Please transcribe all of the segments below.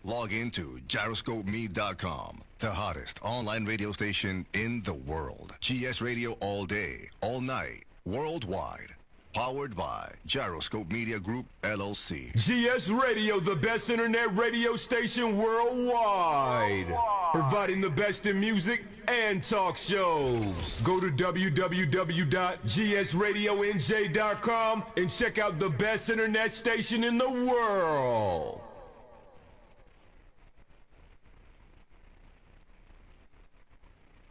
Log into gyroscopeme.com, the hottest online radio station in the world. GS Radio all day, all night, worldwide. Powered by Gyroscope Media Group, LLC. GS Radio, the best internet radio station worldwide. Providing the best in music and talk shows. Go to www.gsradionj.com and check out the best internet station in the world.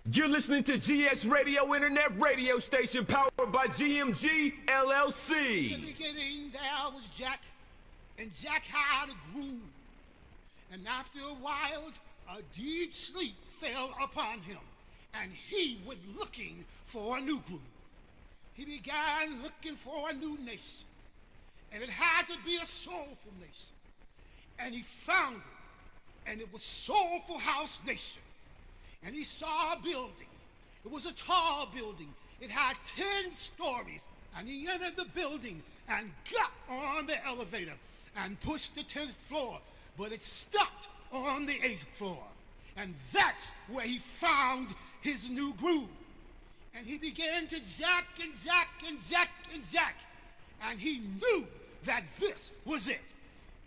You're listening to GS Radio Internet Radio Station powered by GMG LLC. In the beginning there was Jack, and Jack had a groove. And after a while, a deep sleep fell upon him, and he went looking for a new groove. He began looking for a new nation, and it had to be a soulful nation. And he found it, and it was Soulful House Nation. And he saw a building. It was a tall building. It had 10 stories. And he entered the building and got on the elevator and pushed the 10th floor. But it stopped on the 8th floor. And that's where he found his new groove. And he began to jack and jack and jack and jack. And he knew that this was it.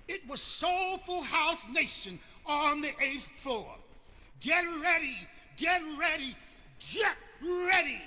It was Soulful House Nation on the 8th floor. Get ready, get ready, get ready.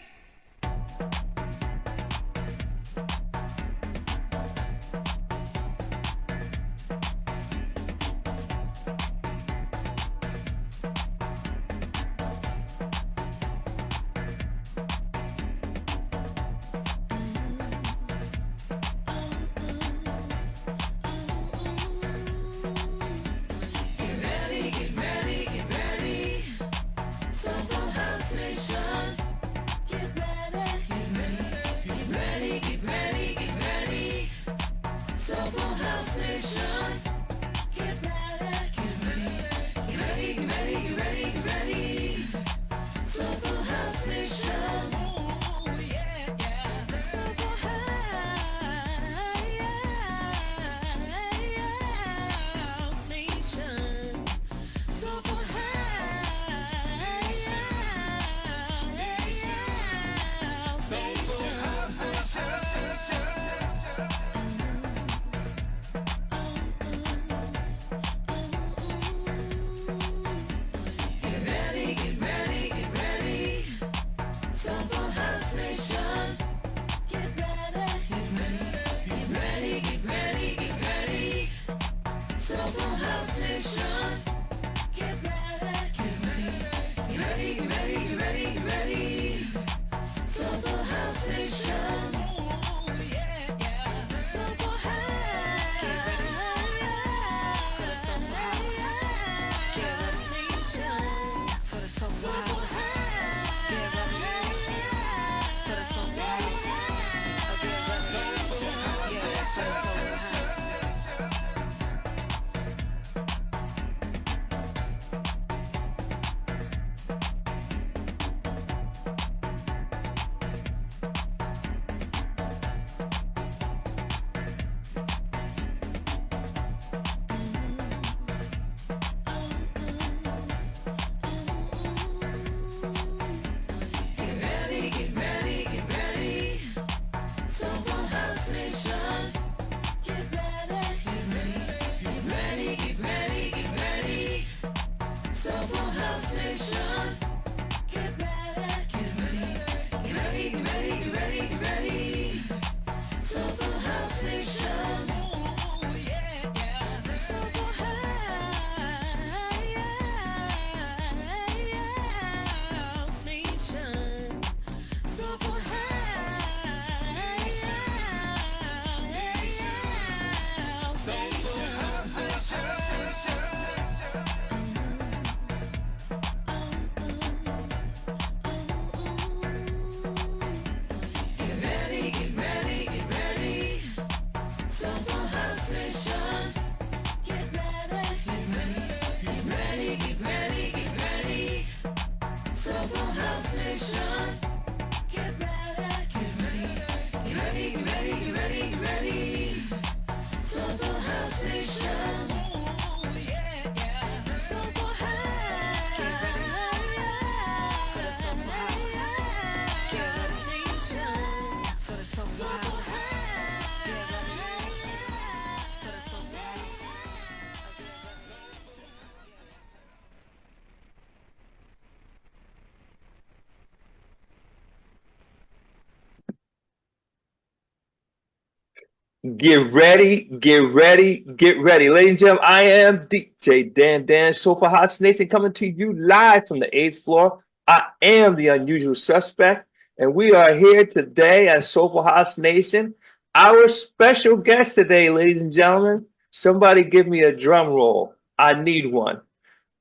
Get ready, get ready, get ready. Ladies and gentlemen, I am DJ Dan Soulful House Nation coming to you live from the 8th floor. I am the unusual suspect, and we are here today at Soulful House Nation. Our special guest today, ladies and gentlemen, somebody give me a drum roll. I need one.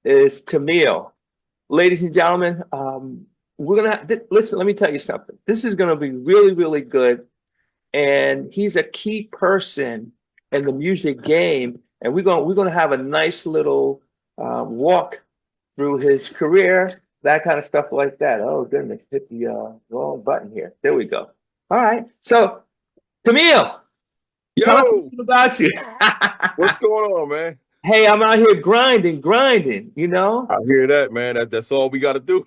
Is Tameil. Ladies and gentlemen, we're going to listen, let me tell you something. This is going to be really, really good. And he's a key person in the music game, and we're gonna have a nice little walk through his career, that kind of stuff like that. Oh goodness, hit the wrong button here. There we go. All right, so Tameil, tell us a Yo, little about you. what's going on, man? Hey, I'm out here grinding. You know. I hear that, man. That's all we got to do.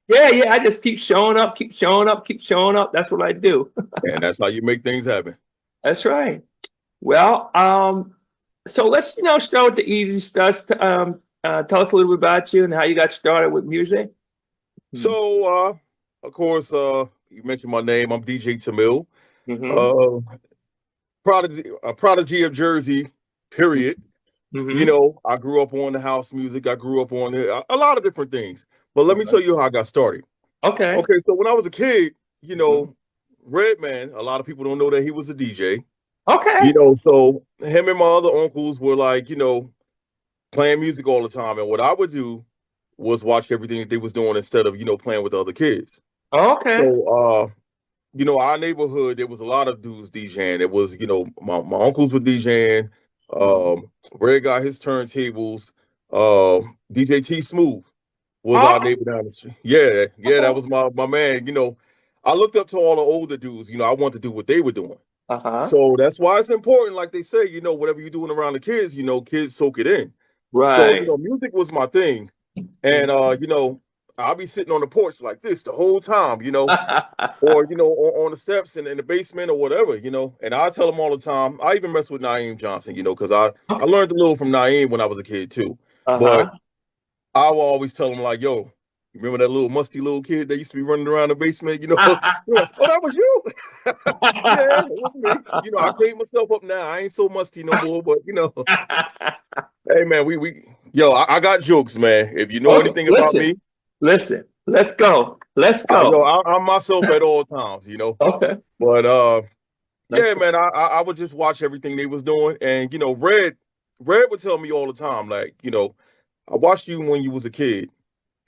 Yeah. I just keep showing up. That's what I do. And that's how you make things happen. That's right. Well, so let's start with the easy stuff. Tell us a little bit about you and how you got started with music. So, of course, you mentioned my name. I'm DJ Tameil. Mm-hmm. Prodigy of Jersey, period. Mm-hmm. You know, I grew up on the house music. I grew up on a lot of different things. But let me tell you how I got started. Okay. Okay, so when I was a kid, Redman, a lot of people don't know that he was a DJ. Okay. So him and my other uncles were like, playing music all the time. And what I would do was watch everything that they was doing instead of, playing with other kids. Okay. So, our neighborhood, there was a lot of dudes DJing. It was, my uncles were DJing. Red got his turntables. DJ T Smooth was our neighbor down the street. Yeah, that was my man. I looked up to all the older dudes. I wanted to do what they were doing. So that's why it's important, like they say, whatever you're doing around the kids, kids soak it in. Right. So, music was my thing. And, I'll be sitting on the porch like this the whole time, or, on the steps in the basement or whatever, and I tell them all the time. I even mess with Naeem Johnson, because I learned a little from Naeem when I was a kid too. But I will always tell them like, yo, remember that little musty little kid that used to be running around the basement, oh, that was you. Yeah, it was me. I cleaned myself up now. I ain't so musty no more, but hey man, I got jokes, man. If you know anything about me. Listen, let's go. I'm myself at all times, Okay. But yeah, man, I would just watch everything they was doing. And Red would tell me all the time, like, I watched you when you was a kid,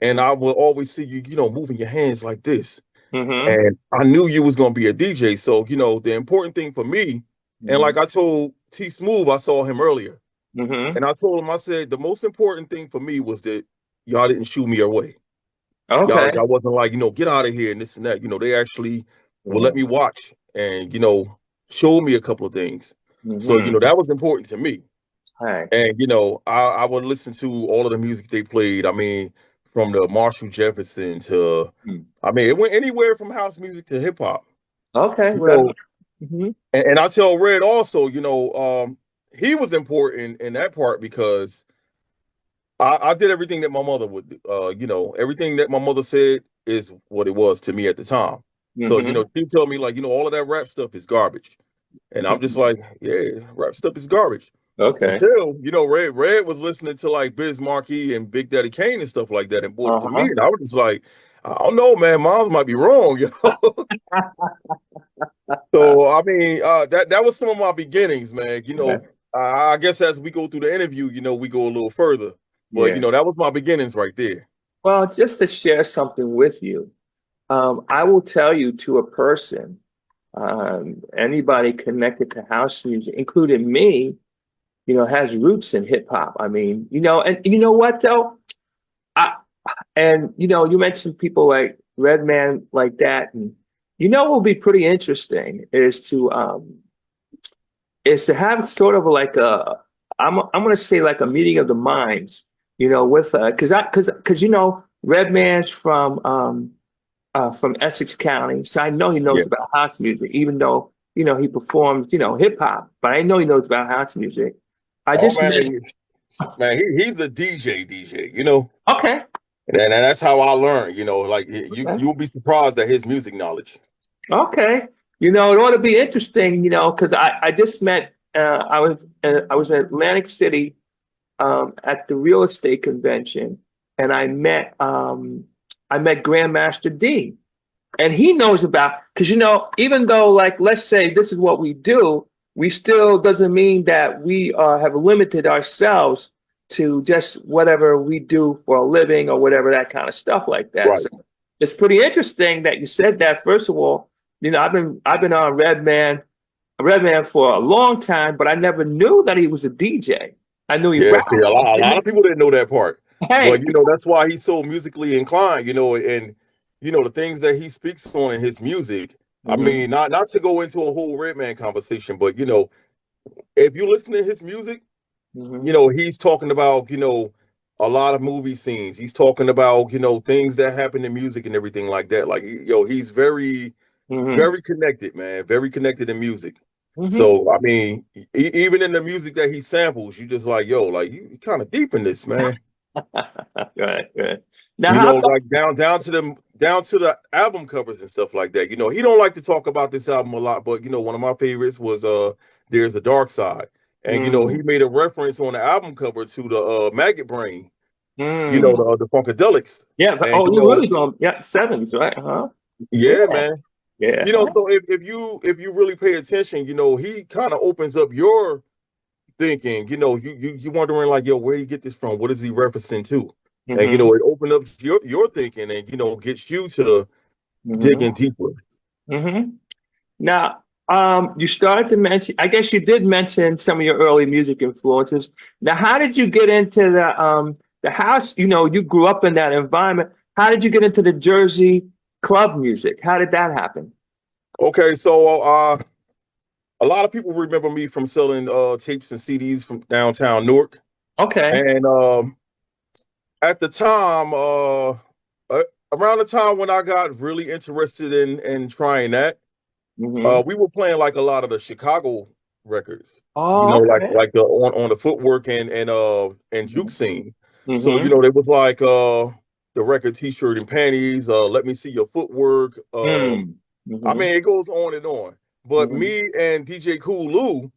and I would always see you, moving your hands like this. And I knew you was gonna be a DJ. So, the important thing for me, and like I told T Smooth, I saw him earlier. And I told him, I said, the most important thing for me was that y'all didn't shoo me away. Okay. Y'all wasn't like, get out of here and this and that. They actually will let me watch and, show me a couple of things. So, that was important to me. Right. And, I would listen to all of the music they played. I mean, from the Marshall Jefferson to, it went anywhere from house music to hip hop. Okay. And I tell Red also, he was important in that part because I did everything that my mother would do. Everything that my mother said is what it was to me at the time. So, she told me like, all of that rap stuff is garbage. And I'm just like, yeah, rap stuff is garbage. Okay. Until, Red was listening to like Biz Markie and Big Daddy Kane and stuff like that and brought it to me. And I was just like, I don't know, man, moms might be wrong, So, I mean, that was some of my beginnings, man. I guess as we go through the interview, we go a little further. But, that was my beginnings right there. Well, just to share something with you, I will tell you to a person, anybody connected to house music, including me, has roots in hip hop. I mean, and you know what though? You mentioned people like Redman like that, and what will be pretty interesting is to have sort of like I'm gonna say like a meeting of the minds, with because Redman's from Essex County, so I know he knows about house music, even though he performs hip hop, but I know he knows about house music. He's the DJ, Okay. And that's how I learned, like you'll be surprised at his music knowledge. Okay. it ought to be interesting, because I just met, I was in Atlantic City at the real estate convention, and I met Grandmaster D, and he knows about, because even though, like, let's say this is what we do, we still doesn't mean that we have limited ourselves to just whatever we do for a living or whatever, that kind of stuff like that. Right. So it's pretty interesting that you said that. First of all, I've been on Redman for a long time, but I never knew that he was a DJ. I knew he Yeah, rapped. see, a lot of people didn't know that part. Hey, But that's why he's so musically inclined, and the things that he speaks on in his music. I mhm, mean, not to go into a whole Redman conversation, but if you listen to his music, mhm, he's talking about, a lot of movie scenes. He's talking about, things that happen in music and everything like that. Like, he's very, mhm, very connected, man. Very connected in music. mhm. So, I mean, even in the music that he samples, you just like, yo, like you kind of deep in this, man. Right, right. Now, how about? Like down to the album covers and stuff like that. He don't like to talk about this album a lot, but one of my favorites was There's a Dark Side. And he Mm, made a reference on the album cover to the Maggot Brain, mm. the Funkadelics. Yeah. And Oh, you really going? Yeah, sevens, right? Huh? Yeah, yeah, man. yeah. Huh? So if you really pay attention, he kind of opens up your thinking, you wondering like, yo, where do you get this from? What is he referencing to? And Hmm. it opened up your thinking and gets you to Hmm. digging deeper. Hmm. Now, you started to mention. I guess you did mention some of your early music influences. Now, how did you get into the house? You grew up in that environment. How did you get into the Jersey club music? How did that happen? Okay, so a lot of people remember me from selling tapes and CDs from downtown Newark. Okay. And at the time, around the time when I got really interested in trying that, Hmm. we were playing like a lot of the Chicago records, Oh, okay. like the on the footwork and juke scene. So Mm-hmm. there was like the record T-shirt and panties, let me see your footwork. Mm. I Mm-hmm. mean, it goes on and on. But Mm-hmm. me and DJ Cool Lou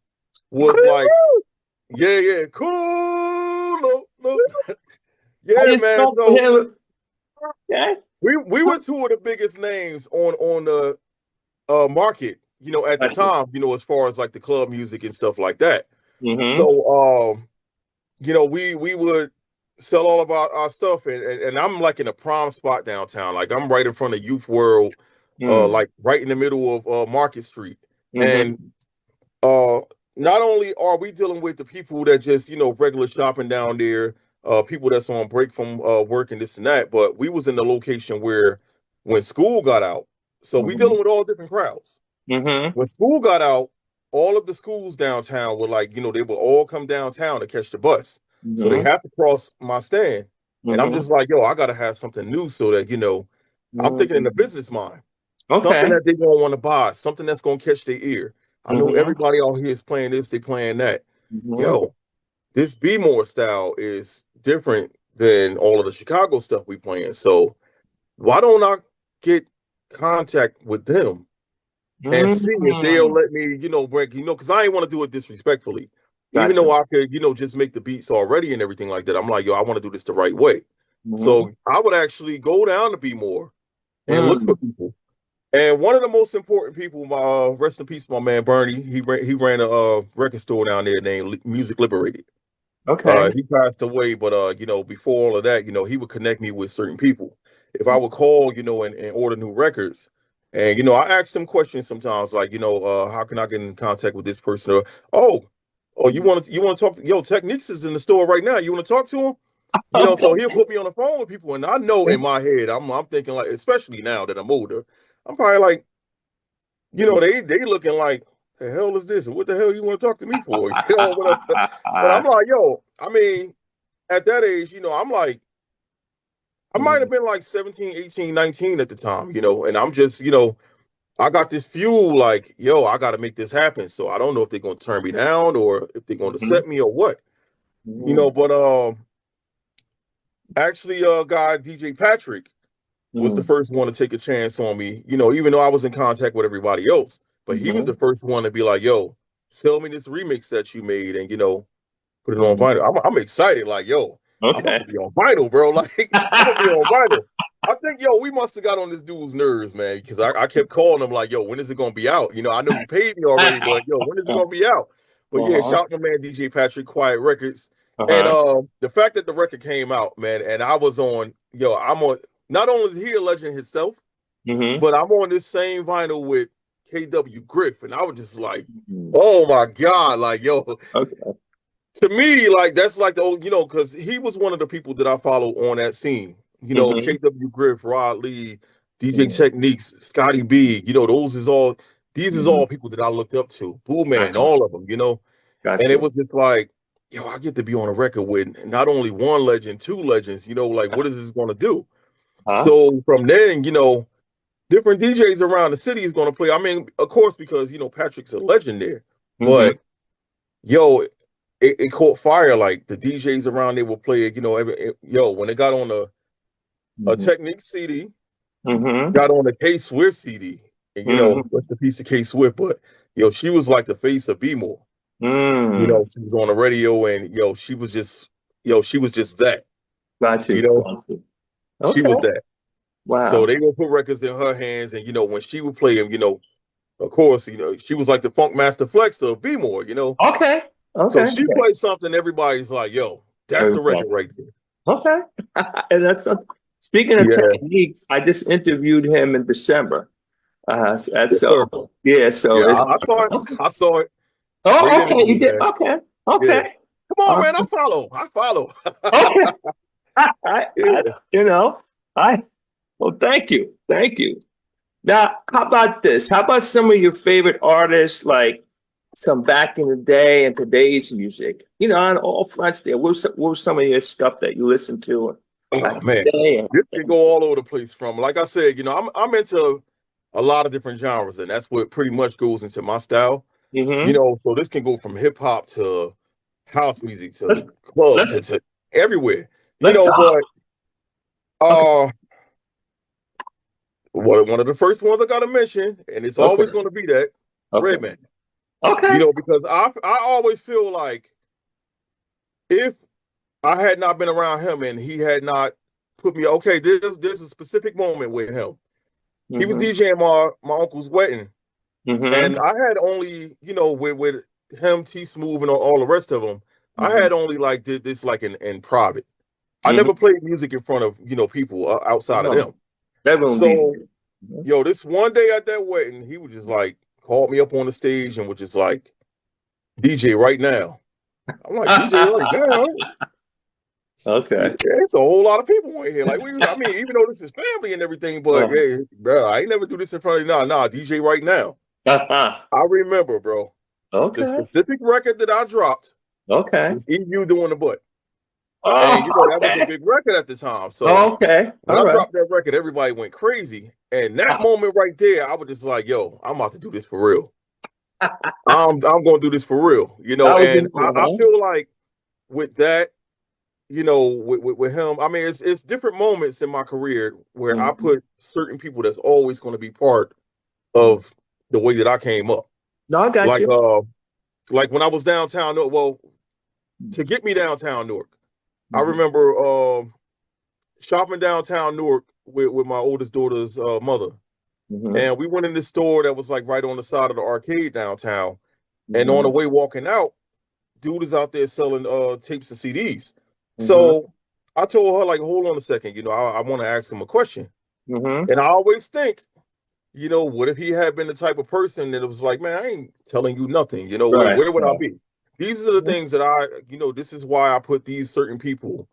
was like, Cool. yeah, yeah, cool, Lou. I Yeah, just man. spoke to So him. Yeah. we were two of the biggest names on the market, at the time, as far as like the club music and stuff like that. Mm-hmm. So we would sell all of our stuff, and I'm like in a prime spot downtown. Like I'm right in front of Youth World, Mm. like right in the middle of Market Street. And Mm-hmm. uh not only are we dealing with the people that just regular shopping down there, people that's on break from work and this and that, but we was in the location where when school got out, so we Mm-hmm. dealing with all different crowds. Mm-hmm. When school got out, all of the schools downtown were like, they would all come downtown to catch the bus, so they Mm-hmm. have to cross my stand. And I'm Mm-hmm. just like, yo, I gotta have something new so that I'm thinking in the Mm-hmm. business mind, something Okay. that they gonna want to buy, something that's gonna catch their ear. I know Mm-hmm. everybody out here is playing this, they playing that. Mm-hmm. Yo, this Be More style is different than all of the Chicago stuff we playing. So why don't I get contact with them and see if they'll Mm-hmm. let me, break, because I ain't want to do it disrespectfully. Even though Gotcha. I could, just make the beats already and everything like that. I'm like, yo, I want to do this the right way. Mm-hmm. So I would actually go down to Be More and look for Mm. people. And one of the most important people, rest in peace, my man Bernie. He ran a record store down there named Music Liberated. Okay. He passed away, but before all of that, he would connect me with certain people. If I would call, and order new records, and I asked him questions sometimes, like, how can I get in contact with this person? Or, oh, you want to talk? Yo, Techniques is in the store right now. You want to talk to him? So he'll Okay. put me on the phone with people, and I know in my head, I'm thinking like, especially now that I'm older, I'm probably like, they looking like, the hell is this? And what the hell you want to talk to me for? But I'm like, yo, I mean, at that age, I'm like, I might have been like 17, 18, 19 at the time, and I'm just, I got this fuel like, yo, I got to make this happen. So I don't know if they're going to turn me down or if they're going to Mm-hmm. set me or what, Mm-hmm. but actually, guy DJ Patrick was the Mm-hmm. first one to take a chance on me, even though I was in contact with everybody else. but he was the first one to be like, yo, sell me this remix that you made and, put it on vinyl. I'm excited. Like, yo, I'm about to be on vinyl, bro. Like, I'm going to be on vinyl. I think, we must have got on this dude's nerves, man, because I kept calling him like, yo, when is it going to be out? I know you paid me already, but, when is it going to be out? But, yeah, shout out to my man DJ Patrick, Quiet Records. And the fact that the record came out, man, and I was on, I'm on, not only is he a legend himself, but I'm on this same vinyl with KW Griff, and I was just like, oh my God, like, yo. To me, like, that's like the old, because he was one of the people that I follow on that scene. KW Griff, Rod Lee, DJ Techniques, Scotty B, these is all people that I looked up to. Boo Man, all of them, And it was just like, I get to be on a record with not only one legend, two legends, like, what is this going to do? So from then, different DJs around the city is going to play. I mean, of course, because, Patrick's a legend there. But, it caught fire. Like, the DJs around there will play it, when it got on a Technique CD, got on a K Swift CD, and, rest in peace to K Swift. But, she was like the face of B-More. She was on the radio, and she was just that. Got you. She was that. Wow. So they will put records in her hands, and when she would play them, of course, she was like the Funk Master Flex of B-More, Okay. So she plays something, everybody's like, yo, that's the record right there. Okay. And that's speaking of Techniques, I just interviewed him in December. I saw it. I saw it. Oh, okay, you did. Okay. Yeah. Come on, man. I follow. Okay. Well, thank you. Now, how about this? How about some of your favorite artists, like some back in the day and today's music? On all fronts there. What was some of your stuff that you listened to? Oh, man. This can go all over the place from, like I said, I'm into a lot of different genres, and that's what pretty much goes into my style. So this can go from hip hop to house music to clubs to everywhere. But one of the first ones I gotta mention, and it's always going to be that Redman. Okay. Because I always feel like if I had not been around him and he had not put me, there's a specific moment with him. He was DJing my uncle's wedding. And I had only, with him, T Smooth, and all the rest of them, I had only like did this like in private. I never played music in front of people outside of them. So, this one day at that wedding, he was just like called me up on the stage and was just like, DJ right now. I'm like, DJ right now. Okay. It's a whole lot of people in here. Like, even though this is family and everything, but hey, bro, I ain't never do this in front of you. Nah, DJ right now. I remember, bro. Okay. The specific record that I dropped. Okay. Was EU doing the butt. And that was a big record at the time. So when I dropped that record, everybody went crazy. And that moment right there, I was just like, yo, I'm about to do this for real. I'm gonna do this for real. And I feel like with that, with him, it's different moments in my career where I put certain people that's always going to be part of the way that I came up. No, I got you. Like when I was downtown, to get me downtown Newark, I remember shopping downtown Newark with my oldest daughter's mother. And we went in this store that was like right on the side of the arcade downtown. And on the way walking out, dude is out there selling tapes and CDs. So I told her, like, hold on a second, I want to ask him a question. And I always think, what if he had been the type of person that it was like, man, I ain't telling you nothing, where would I be? These are the things that this is why I put these certain people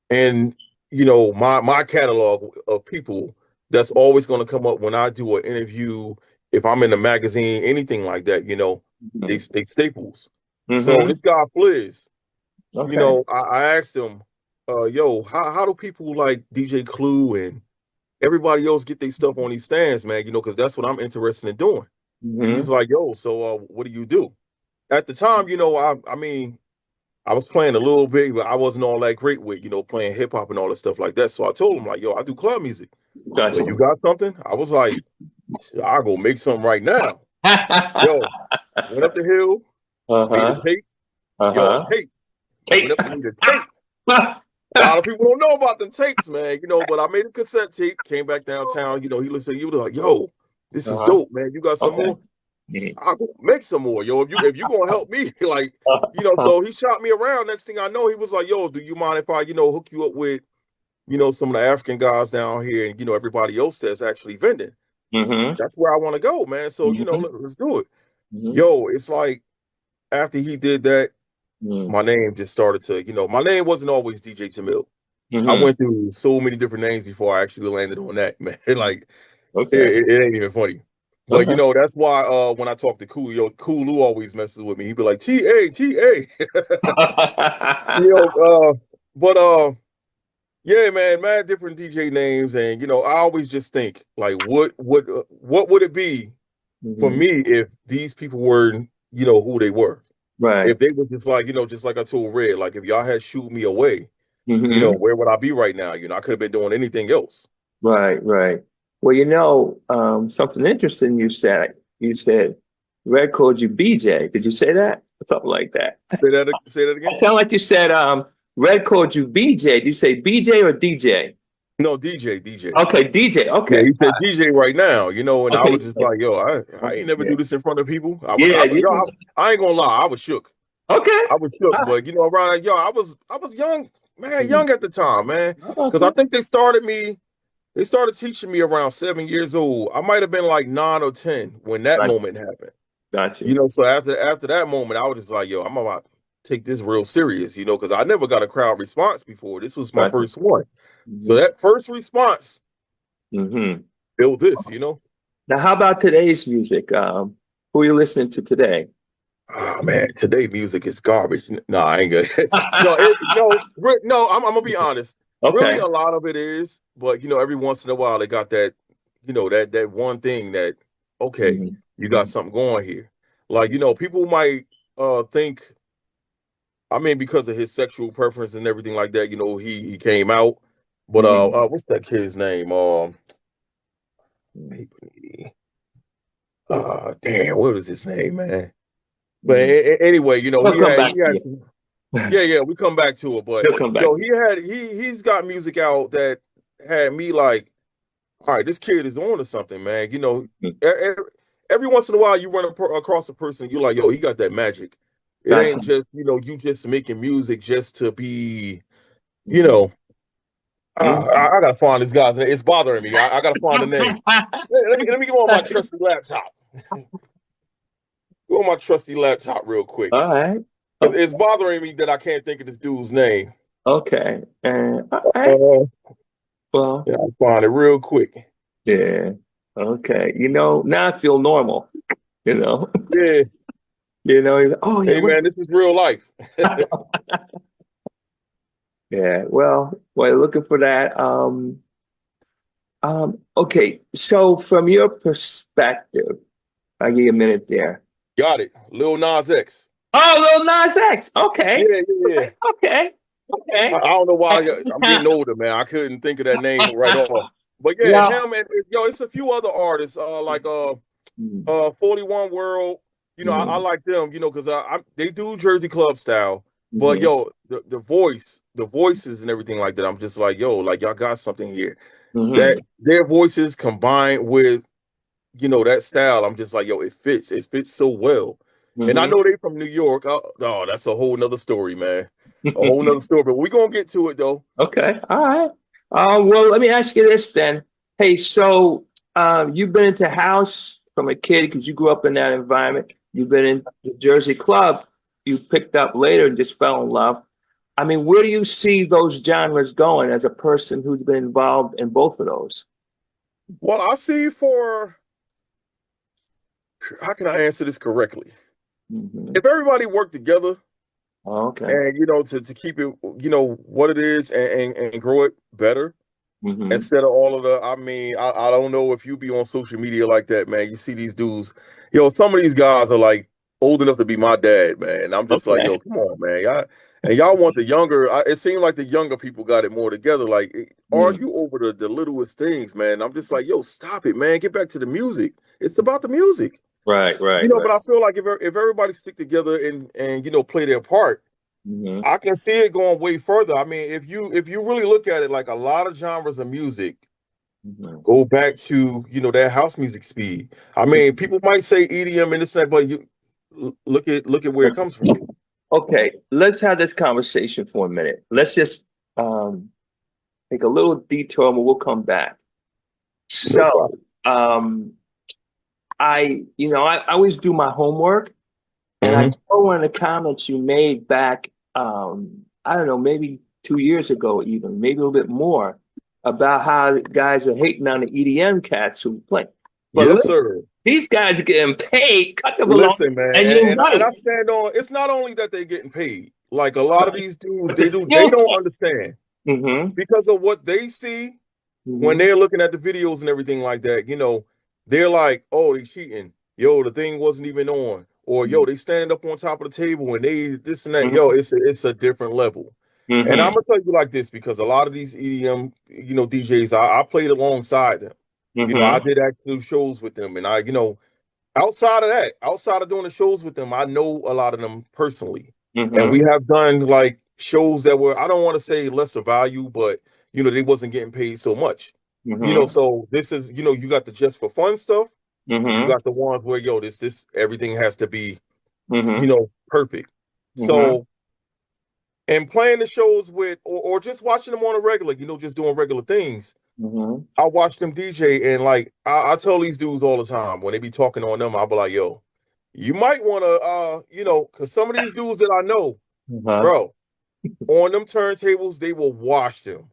in, my catalog of people that's always going to come up when I do an interview, if I'm in a magazine, anything like that, they staples. So this guy Fliz, I asked him, how do people like DJ Clue and everybody else get their stuff on these stands, man? Because that's what I'm interested in doing. He was like, yo, so what do you do? At the time, I was playing a little bit, but I wasn't all that great with, playing hip hop and all that stuff like that. So I told him, like, yo, I do club music. Gotcha. You got something? I was like, I'll go make something right now. Yo, went up the hill, made a tape. Yo, tape. Went up, made a tape. A lot of people don't know about them tapes, man. But I made a cassette tape, came back downtown. He listened. He was like, "Yo, this is dope, man. You got some more? I'll go make some more, yo. If you gonna help me, like, So he shot me around. Next thing I know, he was like, "Yo, do you mind if I, hook you up with, some of the African guys down here, and everybody else that's actually vending? That's where I want to go, man. So let's do it." Yo, it's like after he did that, my name just started to, my name wasn't always DJ Tameil. I went through so many different names before I actually landed on that, man. Like, it ain't even funny. But that's why when I talk to Cool, Cool always messes with me. He'd be like, TA. But yeah, man, different DJ names, and I always just think like, what would it be for me if these people were, who they were? Right. If they were just like, just like I told Red, like if y'all had shoot me away, where would I be right now? I could have been doing anything else. Right. Well, something interesting you said. You said Red called you BJ. Did you say that? Something like that. Say that again. It sounded like you said Red called you BJ. Did you say BJ or DJ? No, DJ. Okay, DJ. Okay. Yeah, he said DJ right now, and I was just like, yo, I ain't never do this in front of people. I ain't gonna lie, I was shook. Okay. I was shook, but around I was young, man, young at the time, man. Because I think they started teaching me around 7 years old. I might have been like 9 or 10 when that moment happened. Gotcha. So after that moment, I was just like, yo, I'm about to take this real serious, because I never got a crowd response before. This was my first one. So that first response built this, Now, how about today's music? Who are you listening to today? Oh man, today's music is garbage. No, I ain't good. No, I'm gonna be honest. Okay. Really, a lot of it is, but every once in a while they got that, that one thing that, okay, you got something going here. Like, people might think, I mean, because of his sexual preference and everything like that, he came out. But what's that kid's name? Damn, what was his name, man? But anyway, he had some, yeah, we come back to it. But he's got music out that had me like, all right, this kid is on to something, man. Every once in a while you run across a person, you're like, yo, he got that magic. It ain't just, you just making music just to be, I gotta find this guy's name. It's bothering me. I gotta find the name. Let me go on my trusty laptop. Go on my trusty laptop real quick. All right. It's bothering me that I can't think of this dude's name. Okay. All right. Well, yeah, I'll find it real quick. Yeah. Okay. Now I feel normal. Yeah. Oh yeah. Hey man, this is real life. Yeah. Well, looking for that. Okay. So from your perspective, I'll give you a minute there. Got it. Lil Nas X. Oh, Lil Nas X. Okay. Yeah. Okay. I don't know why I'm getting older, man. I couldn't think of that name right off. But yeah, him and it's a few other artists, like 41 World. I like them, because they do Jersey Club style. But the voices and everything like that, I'm just like, yo, like y'all got something here. That their voices combined with, that style, I'm just like, yo, it fits so well. And I know they from New York. Oh, that's a whole nother story, man. A whole nother story. But we're gonna get to it though. Okay. All right. Well, let me ask you this then. Hey, so you've been into house from a kid because you grew up in that environment. You've been in the Jersey Club. You picked up later and just fell in love. I mean, where do you see those genres going as a person who's been involved in both of those? Well, I see how can I answer this correctly? If everybody worked together, and to keep it, what it is, and grow it better, instead of all of the. I mean, I don't know if you be on social media like that, man. You see these dudes, some of these guys are like old enough to be my dad, man. And I'm just like, yo, come on, man. Y'all want the younger. It seemed like the younger people got it more together. Like argue over the littlest things, man. I'm just like, yo, stop it, man. Get back to the music. It's about the music. Right, right, But I feel like if everybody stick together and play their part, I can see it going way further. I mean, if you really look at it, like a lot of genres of music go back to that house music speed. I mean, people might say EDM and this and that, but you look at where it comes from. Okay, let's have this conversation for a minute. Let's just take a little detour and we'll come back. No So, I always do my homework, and I saw one of the comments you made back, I don't know, maybe 2 years ago, even maybe a little bit more, about how guys are hating on the EDM cats who play. But Yes, sir. these guys are getting paid. Cut them along. Listen, man, And you're right. and I stand on. It's not only that they're getting paid. Like a lot of these dudes, But they skill don't set. understand because of what they see when they're looking at the videos and everything like that. They're like, oh, they cheating. Yo, the thing wasn't even on. Or yo, they standing up on top of the table and they this and that. Yo, it's a different level. And I'm gonna tell you like this because a lot of these EDM, DJs, I played alongside them. I did actual shows with them, and outside of that, outside of doing the shows with them, I know a lot of them personally. And we have done like shows that were, I don't want to say lesser value, but they wasn't getting paid so much. So this is, you got the just for fun stuff. You got the ones where this everything has to be, perfect. So, and playing the shows with, or just watching them on a regular, just doing regular things. I watch them DJ, and like I tell these dudes all the time when they be talking on them, I'll be like, yo, you might want to, because some of these dudes that I know, bro, on them turntables, they will wash them.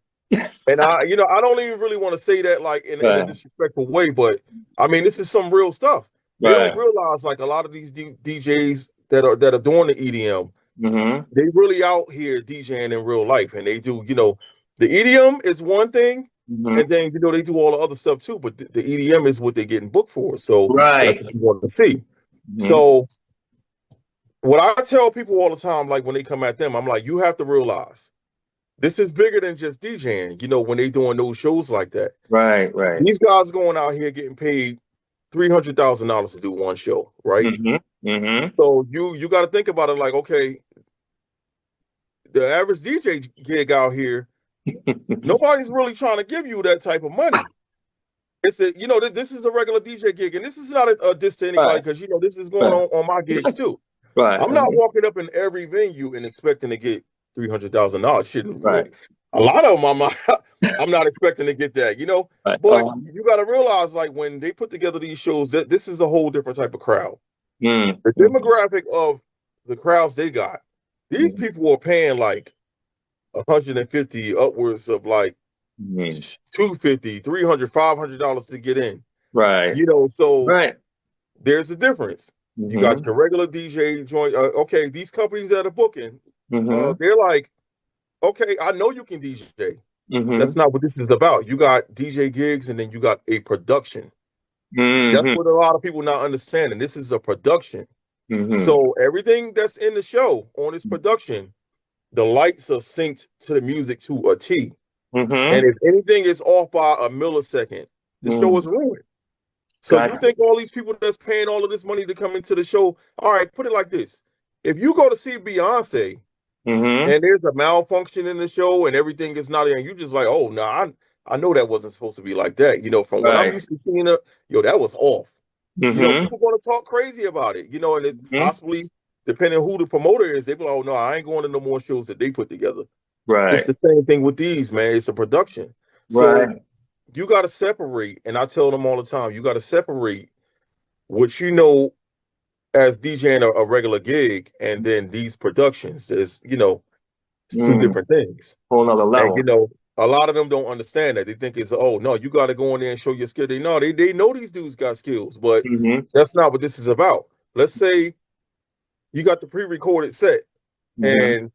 And I don't even really want to say that like in a disrespectful way, but I mean, this is some real stuff. They don't realize like a lot of these DJs that are doing the EDM, they really out here DJing in real life, and they do, the EDM is one thing, and then they do all the other stuff too. But the EDM is what they're getting booked for, so that's what you want to see. So, what I tell people all the time, like when they come at them, I'm like, you have to realize this is bigger than just DJing. When they doing those shows like that, right. These guys going out here getting paid $300,000 to do one show, right? So you got to think about it like, okay, the average DJ gig out here, nobody's really trying to give you that type of money. It's this is a regular DJ gig, and this is not a diss to anybody because this is going on my gigs too. I'm not walking up in every venue and expecting to get $300,000. Shit, a lot of them I'm not expecting to get that, But you got to realize, like when they put together these shows, that this is a whole different type of crowd. The demographic of the crowds they got, these people are paying like 150 upwards of like $250, $300, $500 to get in. So there's a difference. You got your regular DJ joint. Okay, these companies that are booking, they're like, okay, I know you can DJ. That's not what this is about. You got DJ gigs, and then you got a production. That's what a lot of people not understanding. This is a production. So everything that's in the show on this production, the lights are synced to the music to a T. And if anything is off by a millisecond, the show is ruined. So you think all these people that's paying all of this money to come into the show, all right, put it like this. If you go to see Beyonce and there's a malfunction in the show and everything is not in, you just like, oh, no, I know that wasn't supposed to be like that. From when I'm used to seeing her, that was off. People going to talk crazy about it, and it possibly, depending on who the promoter is, they be like, oh, no, I ain't going to no more shows that they put together. It's the same thing with these, man. It's a production. So you got to separate, and I tell them all the time, you got to separate what as DJing a regular gig and then these productions. There's, it's two different things. Whole nother level. And, a lot of them don't understand that. They think it's, oh, no, you got to go in there and show your skill. They know these dudes got skills, but that's not what this is about. Let's say you got the pre-recorded set and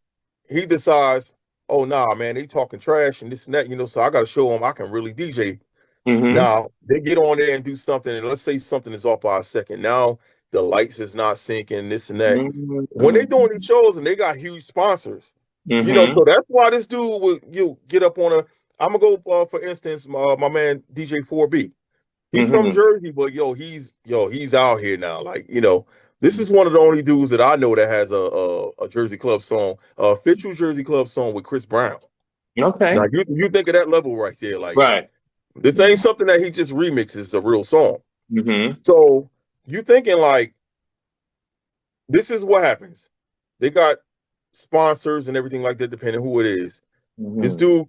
he decides, oh, nah, man, they talking trash and this and that, so I got to show them I can really DJ. Now, they get on there and do something, and let's say something is off by a second. Now, the lights is not syncing, this and that. When they doing these shows and they got huge sponsors, so that's why this dude would get up on I'm going to go, for instance, my man DJ 4B. He's from Jersey, but he's out here now. Like, this is one of the only dudes that I know that has a Jersey Club song, a official Jersey Club song with Chris Brown. Okay. Now you think of that level right there, like Right. this ain't something that he just remixes, it's a real song. Mm-hmm. So you thinking like this is what happens. They got sponsors and everything like that, depending who it is. This dude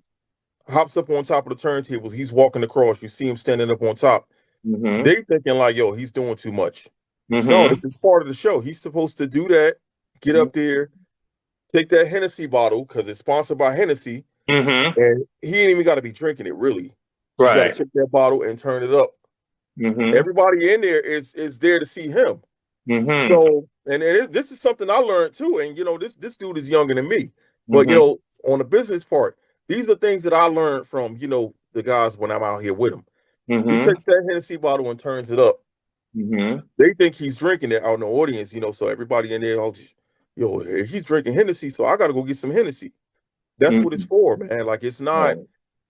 hops up on top of the turntables. He's walking across. You see him standing up on top. They thinking like, yo, he's doing too much. No, this is part of the show. He's supposed to do that, get up there, take that Hennessy bottle because it's sponsored by Hennessy, and he ain't even got to be drinking it, really. You got to take that bottle and turn it up. Everybody in there is there to see him. So, and this is something I learned too. And this dude is younger than me, but on the business part, these are things that I learned from the guys when I'm out here with him. He takes that Hennessy bottle and turns it up. They think he's drinking it out in the audience, so everybody in there, he's drinking Hennessy, so I got to go get some Hennessy. That's what it's for, man. Like, it's not,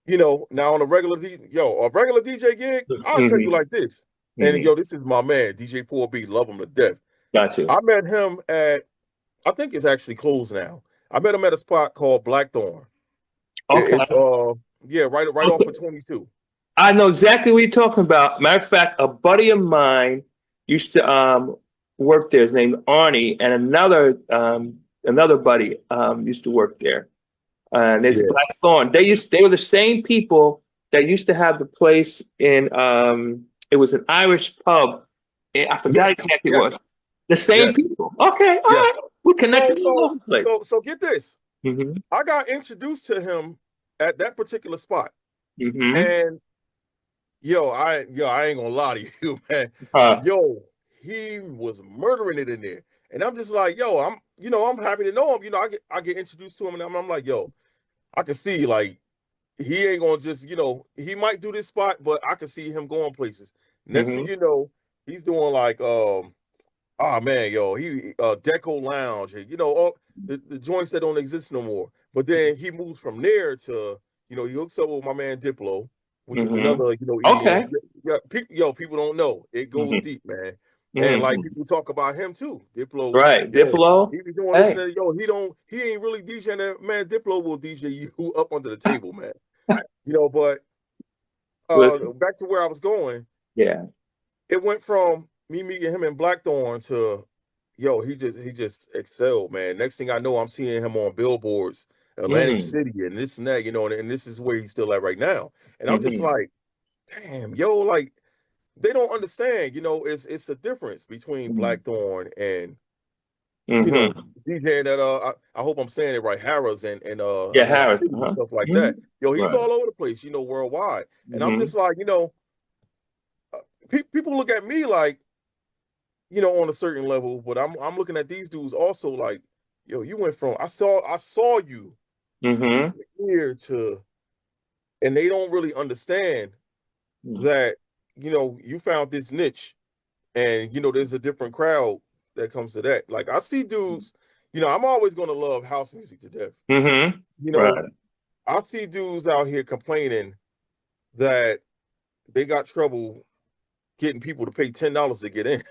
now on a regular DJ gig, I'll tell you like this. And this is my man, DJ 4B, love him to death. Got you. I met him at, I think it's actually closed now. I met him at a spot called Blackthorn. Okay. It's right off of 22. I know exactly what you're talking about. Matter of fact, a buddy of mine used to work there. His name Arnie, and another buddy used to work there. And it's Blackthorn. They were the same people that used to have the place in it was an Irish pub. I forgot exactly what it was. The same people. Okay, all right. We're connected all over the place. So get this. I got introduced to him at that particular spot. And I ain't gonna lie to you, man. He was murdering it in there. And I'm just like, I'm happy to know him. I get introduced to him and I'm like, I can see like he ain't gonna just, he might do this spot, but I can see him going places. Next thing you know, he's doing like he Deco Lounge, all the joints that don't exist no more. But then he moves from there to, he hooks up with my man Diplo, which is another, okay. People don't know. It goes deep, man. And like people talk about him too. Diplo. Right. Diplo. He be doing this and that. He ain't really DJing that, man. Diplo will DJ you up under the table, man. But back to where I was going. Yeah. It went from me meeting him in Blackthorn to he just excelled, man. Next thing I know, I'm seeing him on billboards, Atlantic City, and this and that, and this is where he's still at right now. And I'm just like, damn, like they don't understand, it's a difference between Blackthorn and DJing that I hope I'm saying it right, Harris and Harris and stuff like that. He's all over the place, worldwide. And I'm just like, people look at me like, on a certain level, but I'm looking at these dudes also like, you went from I saw you here to, and they don't really understand that you found this niche, and there's a different crowd that comes to that. Like I see dudes, I'm always gonna love house music to death. Right. I see dudes out here complaining that they got trouble getting people to pay $10 to get in.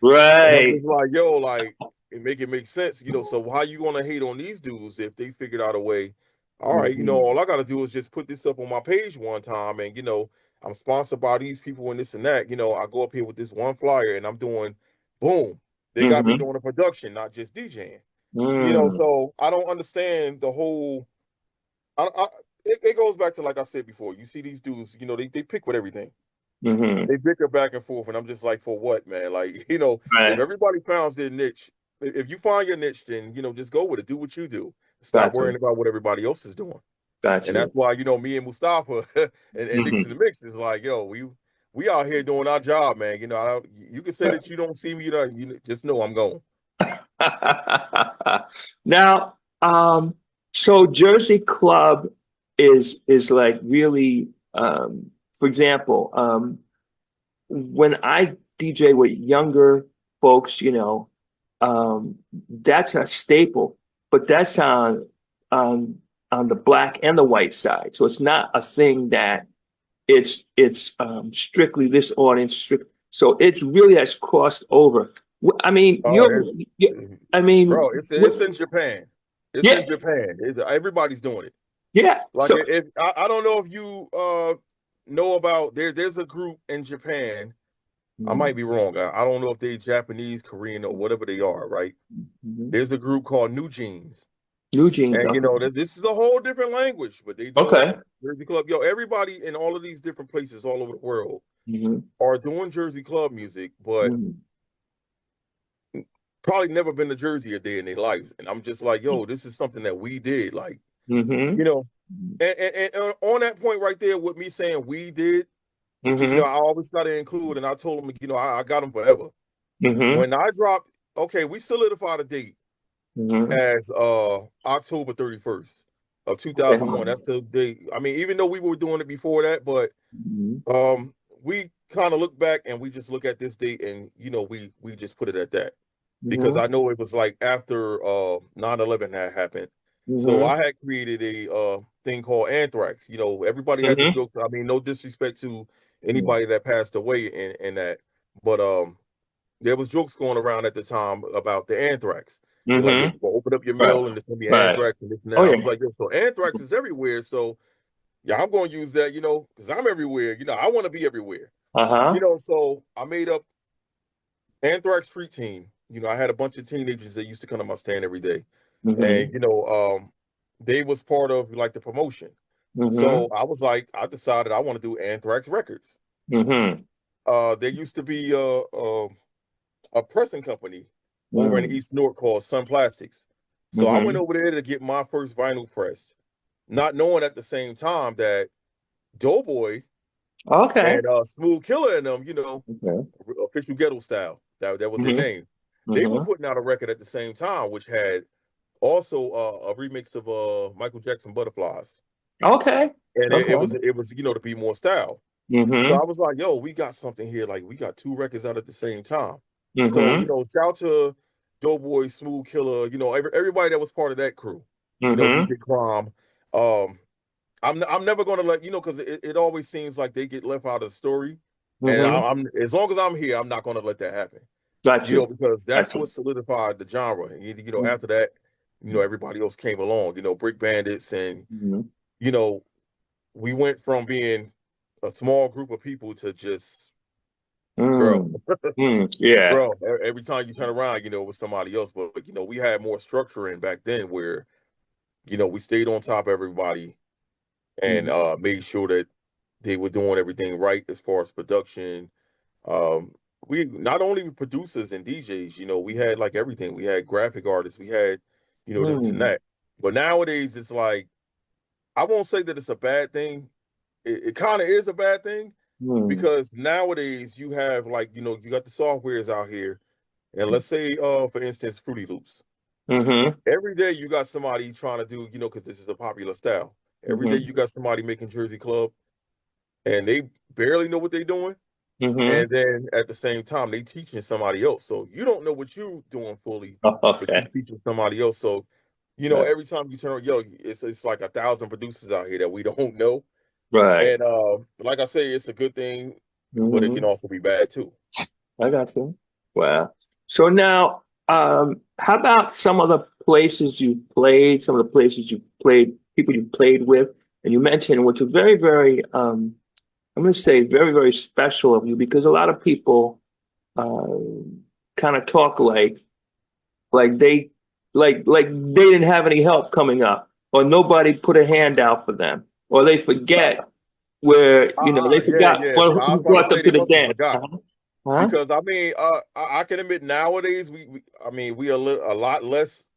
Right. It's like, like it make sense, so how you gonna hate on these dudes if they figured out a way? All right, all I gotta do is just put this up on my page one time, and I'm sponsored by these people and this and that. I go up here with this one flyer and I'm doing boom. They got me doing a production, not just DJing. So I don't understand the whole it goes back to, like I said before, you see these dudes, they pick with everything. They bicker back and forth, and I'm just like, for what, man? Like, if everybody finds their niche, if you find your niche, then just go with it. Do what you do. Stop worrying about what everybody else is doing. Gotcha. And that's why me and Mustafa and Nix in the Mix is like, we out here doing our job, man. You can say that you don't see me, you just know I'm going. Now, so Jersey Club is like really, for example, when I DJ with younger folks, that's a staple, but that's on the black and the white side. So it's not a thing that it's strictly this audience, so it's really has crossed over. I mean, Oh, it's, I mean, bro, it's in Japan. It's in yeah, Japan. Everybody's doing it. yeah. Like So, if I don't know if you know about there's a group in Japan. I might be wrong. I don't know if they Japanese, Korean, or whatever they are, right? Mhm. There's a group called New Jeans. New Jeans. And you know, Okay. this is a whole different language, but they do it. Okay. Jersey Club. Yo, everybody in all of these different places all over the world Hmm. are doing Jersey Club music, but Hmm. probably never been to Jersey a day in their life. And I'm just like, yo, this is something that we did. Like, Hmm. you know, and on that point right there, with me saying we did, you know, Hmm. I always got to include, and I told them, you know, I got them forever. Hmm. When I dropped, okay, we solidified a date Hmm. as October 31st of Okay. 2001. That's the date. I mean, even though we were doing it before that, but Mhm. we kind of look back and we just look at this date and you know we just put it at that because Mhm. I know it was like after 9/11 had happened. So Mhm. I had created a thing called anthrax. You know, everybody had the Mhm. joke. I mean, no disrespect to Mhm. anybody that passed away in that, but there was jokes going around at the time about the anthrax. They're like, yo, Mhm. you gonna open up your Right. mail and there's gonna be Right. anthrax and this and that. Oh I yeah. was like, yo, so anthrax is everywhere. So yeah, I'm gonna use that, you know, because I'm everywhere. You know, I want to be everywhere. You Uh-huh. know, so I made up Anthrax Street Team. You know, I had a bunch of teenagers that used to come to my stand every day, and Mhm. you know, they was part of like the promotion. So Mhm. I was like, I decided I want to do Anthrax Records. Mhm. There used to be a pressing company over in Mhm. East Newark called Sun Plastics. So I went Mhm. over there to get my first vinyl pressed, not knowing at the same time that Doughboy Okay. and Smooth Killer and them, you know, Okay. official ghetto style. That was their Mhm. name. They were Mhm. putting out a record at the same time, which had also a remix of Michael Jackson Butterflies, Okay. and Okay. it was you know to be more style. So I Mhm. was like, yo, we got something here. Like we got two records out at the same time. So you Mhm. know, shout to Doughboy, Smooth Killer, you know, everybody that was part of that crew. You know, Mhm. DJ Crom. Um, I'm never gonna let you know because it always seems like they get left out of the story, and Mhm. I'm as long as I'm here, I'm not gonna let that happen. Got You know, you. because Got that's what you. solidified the genre. And you know, after that, you know, everybody else came along. You know, Brick Bandits, and Mhm. you know, we went from being a small group of people to just bro, Mm. Mm. Yeah. bro. Every time you turn around, you know, it was somebody else. But you know, we had more structure in back then where you know we stayed on top of everybody and Mhm. made sure that they were doing everything right as far as production. Um, we not only producers and DJs, you know, we had like everything. We had graphic artists, we had, you know, this and Mm. that. But nowadays, it's like I won't say that it's a bad thing. It kind of is a bad thing Mm. because nowadays you have like you know you got the softwares out here, and let's say for instance Fruity Loops. Mhm. Every day you got somebody trying to do you know because this is a popular style. Every day Mhm. you got somebody making Jersey Club, and they barely know what they're doing. Mhm. And then at the same time, they teaching somebody else. So you don't know what you're doing fully, but you Okay. teaching somebody else. So, you know, Right. every time you turn on, yo, it's like 1,000 producers out here that we don't know. Right. And like I say, it's a good thing, but it can Mhm. also be bad too. I got you. Wow. So now, how about some of the places you played, some of the places you played, people you played with, and you mentioned, which was very, very, I'm going to say very, very special of you because a lot of people kind of talk like they, like they didn't have any help coming up, or nobody put a hand out for them, or they forget where, they Yeah, forgot yeah. well, I was who about to brought them say to they the must have dance. forgot Huh? Huh? because I mean, I can admit nowadays I mean, we are a lot less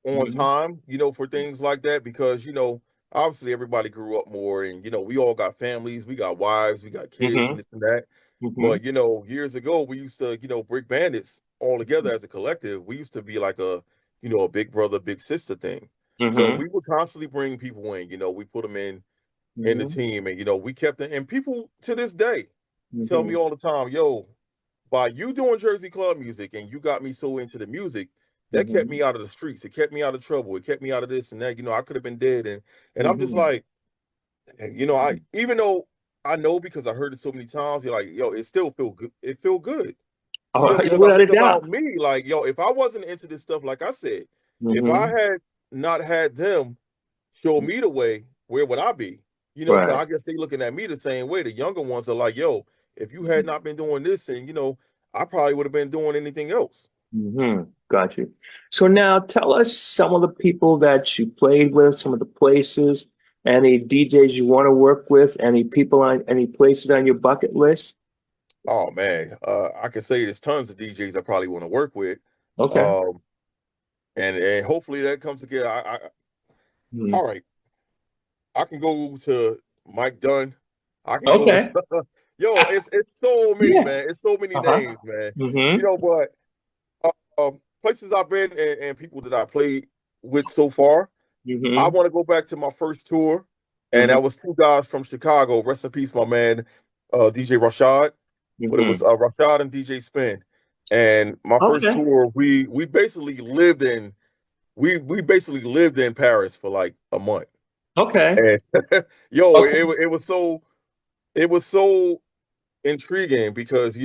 on Mhm. time, you know, for things like that because you know, obviously everybody grew up more, and you know, we all got families, we got wives, we got kids, and Mhm. this and that. Mhm. But you know, years ago, we used to, you know, Brick Bandits all together as a collective. We used to be like a, you know, a big brother, big sister thing. So Mhm. we would constantly bring people in. You know, we put them in the Mhm. team, and you know, we kept it. And people to this day tell me Mhm. all the time, "Yo, by you doing Jersey Club music and you got me so into the music, that kept Mhm. me out of the streets. It kept me out of trouble. It kept me out of this and that. You know, I could have been dead." And I'm just Mhm. like, you know, I even though I know because I heard it so many times. You're like, yo, it still feel good. It feel good. All right, Because I without a think doubt. about me, like, yo, if I wasn't into this stuff, like I said, if I Mm-hmm. had not had them show me the way, where would I be? So Right. I guess they looking at me the same way. The younger ones are like, yo, if you had not been doing this, and I probably would have been doing anything else. Mm-hmm. Got you. So now tell us some of the people that you played with, some of the places, any DJs you want to work with, any places on your bucket list. Oh man, I can say there's tons of DJs I probably want to work with, Okay. um, and hopefully that comes together. Mhm. All right, I can go to Mike Dunn. I can go to Okay. yo. It's so many, Yeah. man. It's so many Uh-huh. names, man. Mm-hmm. But places I've been and people that I played with so far. I Mm-hmm. want to go back to my first tour, and Mm-hmm. that was two guys from Chicago. Rest in peace, my man, DJ Rashad. But it was Mm-hmm. Rashad and DJ Spin. And my first Okay. tour, we basically lived in we basically lived in Paris for like a month. Okay. And yo, Okay. it was so intriguing because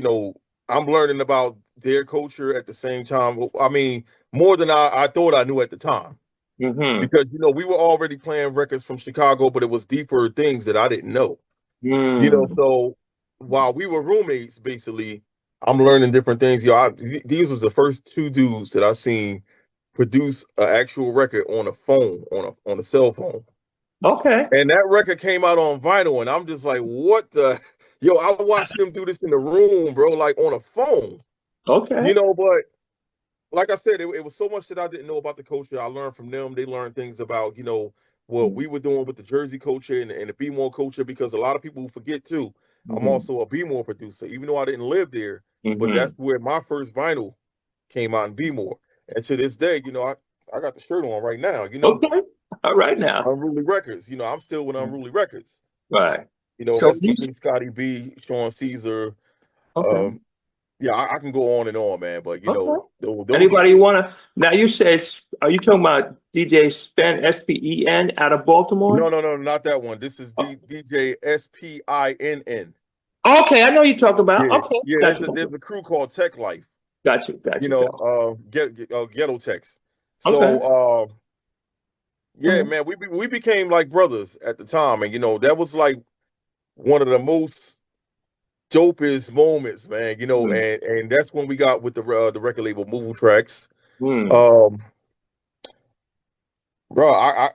I'm learning about their culture at the same time. I mean, more than I thought I knew at the time. Mm-hmm. Because we were already playing records from Chicago, but it was deeper things that I didn't know. Mm. So while we were roommates, basically, I'm learning different things. These was the first two dudes that I seen produce an actual record on a phone, on a cell phone. Okay. And that record came out on vinyl, and I'm just like, what the yo, I watched them do this in the room, bro, like on a phone. Okay. But like I said, it was so much that I didn't know about the culture. I learned from them. They learned things about, what we were doing with the Jersey culture and the B-more culture, because a lot of people forget too. I'm Mm-hmm. also a B-more producer, even though I didn't live there. But Mm-hmm. that's where my first vinyl came out in B-more. And to this day, I got the shirt on right now, Okay. All right now. Unruly Records. I'm still with Unruly Records. Right. So That's you Kid Me, Scotty B, Sean Caesar. okay. Um, yeah, I can go on and on, man. But Okay. those are Anybody want to? Now you said, are you talking about DJ Spen, SPEN out of Baltimore? no, not that one. This is Oh, DJ SPINN. okay, I know you're talking about. Yeah, Okay, yeah. got you, There's a crew called Tech Life. got you, got you, got you. Ghetto Techs. Okay. So, yeah, Okay. man, we became like brothers at the time, and that was like one of the most dopest moments, man. Mm. And that's when we got with the record label Movie Tracks. Mm. Um, bro,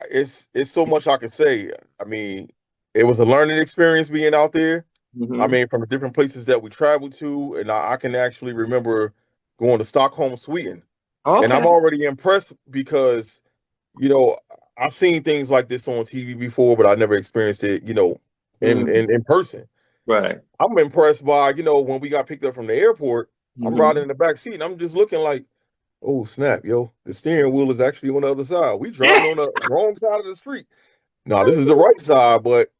it's so much I can say. I mean, it was a learning experience being out there. I Hmm. mean, from the different places that we traveled to, and I can actually remember going to Stockholm, Sweden, and Okay. I'm already impressed because you know I've seen things like this on TV before, but I never experienced it, Mm. in person. Right. I'm impressed by when we got picked up from the airport. I'm riding Hmm. in the back seat, and I'm just looking like, oh snap, yo, the steering wheel is actually on the other side. We driving on the wrong side of the street. No, this is the right side, but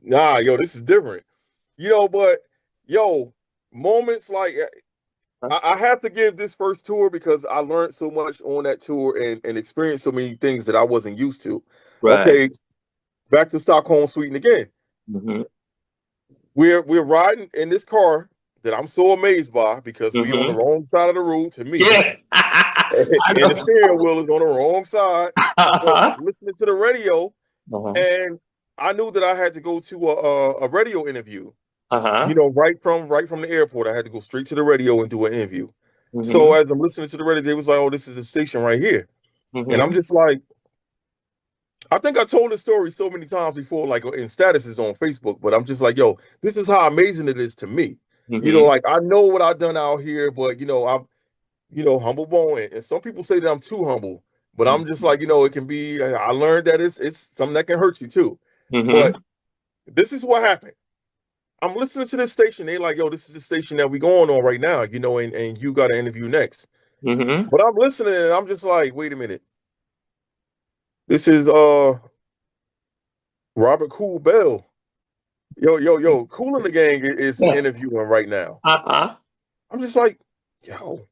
nah, yo, this is different. But yo, moments like I have to give this first tour because I learned so much on that tour and experienced so many things that I wasn't used to. Right. Okay, back to Stockholm, Sweden again. Hmm. We're riding in this car that I'm so amazed by because we on the Hmm. wrong side of the road to me, Yeah. I and the know. steering wheel is on the wrong side. But Uh-huh. listening to the radio, Uh-huh. and I knew that I had to go to a radio interview. Uh-huh. Right from the airport, I had to go straight to the radio and do an interview. So Hmm. as I'm listening to the radio, they was like, "Oh, this is the station right here," and I'm Hmm. just like, I think I told this story so many times before, like in statuses on Facebook, but I'm just like, "Yo, this is how amazing it is to me." Hmm. Like I know what I've done out here, but I'm humble born, and some people say that I'm too humble, but I'm just like, it can be. I learned that it's something that can hurt you too, but Hmm. this is what happened. I'm listening to this station. They like, yo, this is the station that we going on right now, and you got an interview next. Hmm. But I'm listening and I'm just like, wait a minute. This is Robert Cool Bell. Yo, Cool in the Gang is Yeah. interviewing right now. Uh-huh. I'm just like, yo,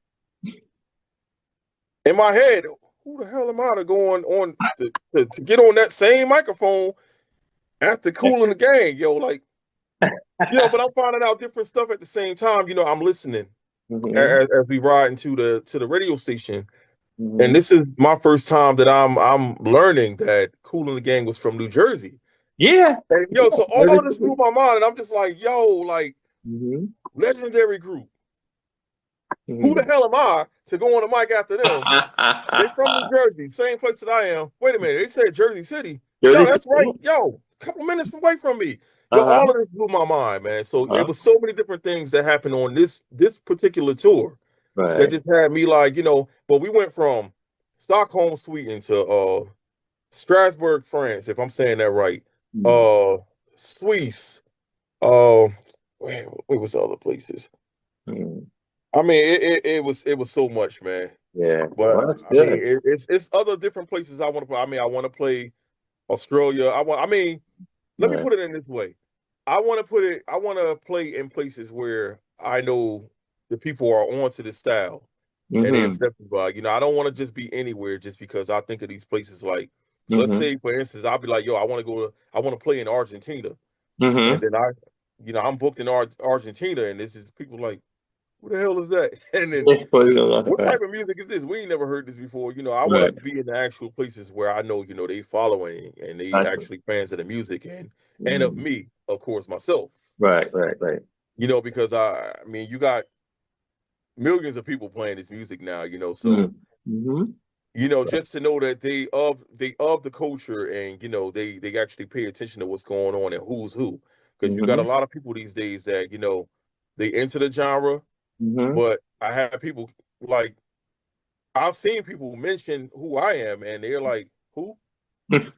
in my head, who the hell am I to go on to get on that same microphone after Cool in the Gang? Yo, like, but I'm finding out different stuff at the same time. I'm listening Mhm, as we ride into the radio station, and mhm. this is my first time that I'm learning that Kool and the Gang was from New Jersey. Yeah. And so all of this blew my mind, and I'm just like, like Mhm, legendary group. Who the mhm. hell am I to go on the mic after them? They from New Jersey, same place that I am. Wait a minute, they said Jersey City. Yo, Jersey that's right. City. Yo, a couple minutes away from me. Yo, Uh-huh. all of this blew my mind, man. So it Uh-huh. was so many different things that happened on this particular tour that Right. just had me like, but we went from Stockholm, Sweden to Strasbourg, France, if I'm saying that right. Mm. Uh Swiss. Uh where was the other places? Mm. I mean, it was so much, man. Yeah. But Well, that's I mean, good. it's other different places I want to play. I mean, I want to play Australia. I mean, let me Right. put it in this way. I want to play in places where I know the people are onto this style and they Mm-hmm. accept it by. I don't want to just be anywhere just because I think of these places like, let's Mm-hmm. say for instance, I'll be like, yo, I want to play in Argentina. And Mm-hmm. then I'm booked in Argentina and this is people like, who the hell is that? And then Well, you know, what right. type of music is this? We ain't never heard this before. I want to Right. be in the actual places where I know, they following and they Gotcha. actually fans of the music and of Mm. me, of course, myself. Right. Right. Right. Because I mean, you got millions of people playing this music now, so Mm. Mm-hmm. just to know that they of the culture and they actually pay attention to what's going on and who's who. Because you got a Mm-hmm. lot of people these days that, they into the genre, Mm-hmm. but I have people like I've seen people mention who I am, and they're like, "Who?"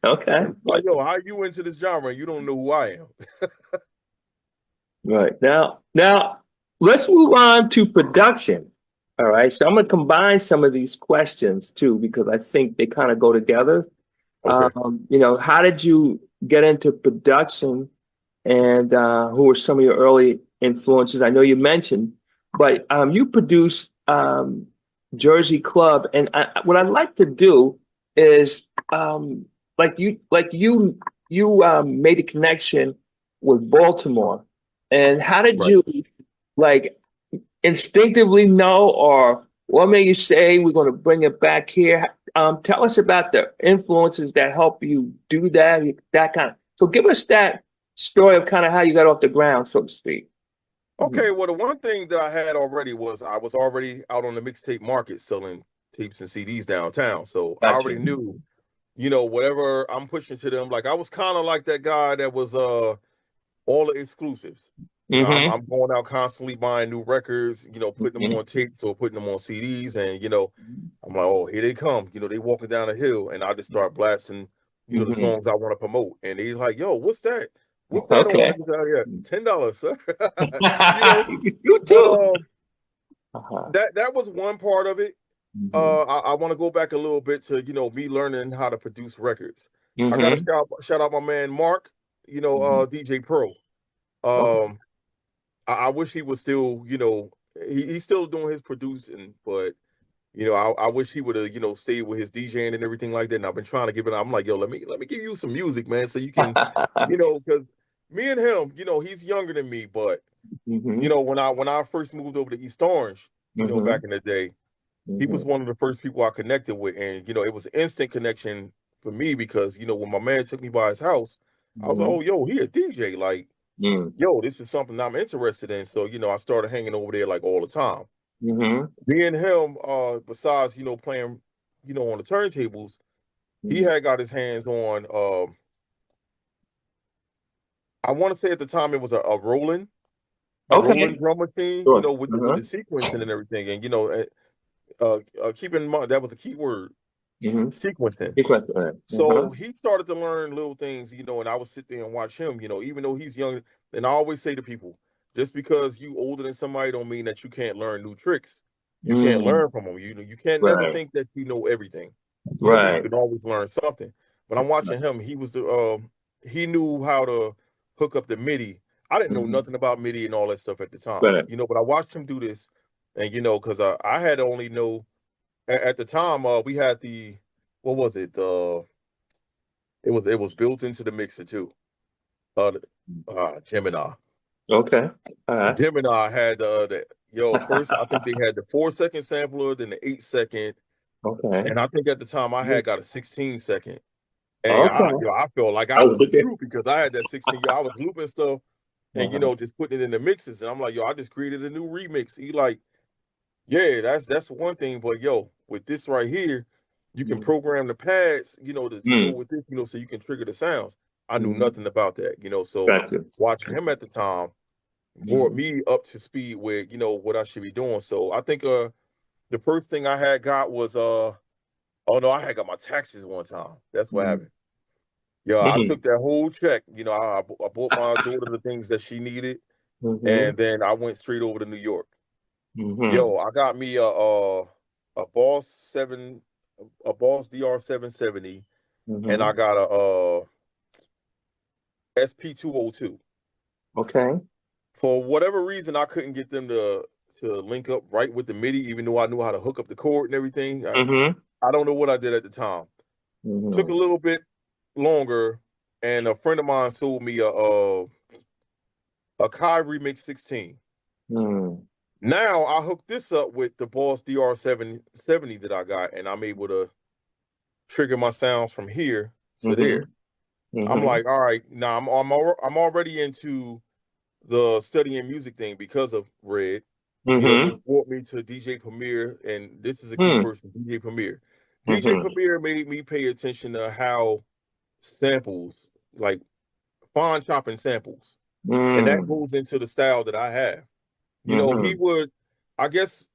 Okay. Like, yo, how you into this genre? And you don't know who I am. Right. Now, let's move on to production. All right. So I'm gonna combine some of these questions too, because I think they kind of go together. Okay, How did you get into production and who were some of your early influences? I know you mentioned, but you produced Jersey Club, and what I'd like to do is like you made a connection with Baltimore, and how did right. you like instinctively know, or what made you say we're going to bring it back here? Tell us about the influences that help you do that, that kind of. So give us that story of kind of how you got off the ground, so to speak. Okay, well, the one thing that I had already was I was already out on the mixtape market selling tapes and CDs downtown. So I Gotcha. already knew, whatever I'm pushing to them. Like I was kind of like that guy that was all the exclusives. Mm-hmm. I'm going out constantly buying new records, putting them on tapes or putting them on CDs, and I'm like, oh, here they come. They walking down the hill, and I just start blasting, the Mm-hmm. songs I want to promote, and they like, yo, what's that? What's that on? Okay. Niggas out here, $10, sir. you know, You but too. Uh-huh. that was one part of it. Mm-hmm. I want to go back a little bit to me learning how to produce records. I got to Mm-hmm. shout out my man Mark, DJ Pro. Okay. Um, I wish he was still, he's still doing his producing, but I wish he would have, stayed with his DJing and everything like that. And I've been trying to give it. I'm like, yo, let me give you some music, man, so you can, because me and him, he's younger than me, but Mm-hmm. when I first moved over to East Orange, Mm-hmm. back in the day, he Mm-hmm. was one of the first people I connected with, and it was an instant connection for me because when my man took me by his house, I was like, Mm-hmm. oh, yo, he a DJ, like yo, this is something I'm interested in. So, I started hanging over there like all the time. Mm-hmm. Me and him, besides, playing, on the turntables, he Mm-hmm. had got his hands on I want to say at the time it was a rolling Okay. drum machine, Sure. with Uh-huh. the sequencing and everything. And keep in mind that was a key word, Mm-hmm. sequencing. Good question. All right. Uh-huh. So he started to learn little things, and I would sit there and watch him, even though he's young. And I always say to people, just because you older than somebody don't mean that you can't learn new tricks. You can't Mm. learn from them. You can't never Right. think that you know everything. But you Right. can always learn something. But I'm watching him. He knew how to hook up the MIDI. I didn't know Mm-hmm. nothing about MIDI and all that stuff at the time. Right. But I watched him do this, and because I had only know at the time we had the what was it? It was built into the mixer too. Uh, Gemini. Okay. All right. Gemini had first I think they had the 4 second sampler, then the 8 second, Okay. and I think at the time I had got a 16 second. And Okay. I felt like I Oh, was the look at. truth because I had that 16. I was looping stuff and just putting it in the mixes. And I'm like, I just created a new remix. He like, yeah, that's one thing. But with this right here, you can program the pads, to go with this, so you can trigger the sounds. I knew nothing about that, so Gotcha. watching him at the time brought me up to speed with, what I should be doing. So I think the first thing I had got was oh no, I had got my taxes one time. That's what happened. I took that whole check. I bought my daughter the things that she needed, and then I went straight over to New York. I got me a Boss DR 770, and I got a SP 202. Okay. For whatever reason, I couldn't get them to link up right with the MIDI, even though I knew how to hook up the cord and everything. I don't know what I did at the time. Took a little bit longer, and a friend of mine sold me a Kai Remix 16. Now I hooked this up with the Boss DR 770 that I got, and I'm able to trigger my sounds from here to there. I'm like, all right, now I'm already into the studying music thing because of Red, which brought me to DJ Premier, and this is a key person, DJ Premier. DJ Premier made me pay attention to how samples, like fine chopping samples, and that goes into the style that I have. He would, I guess,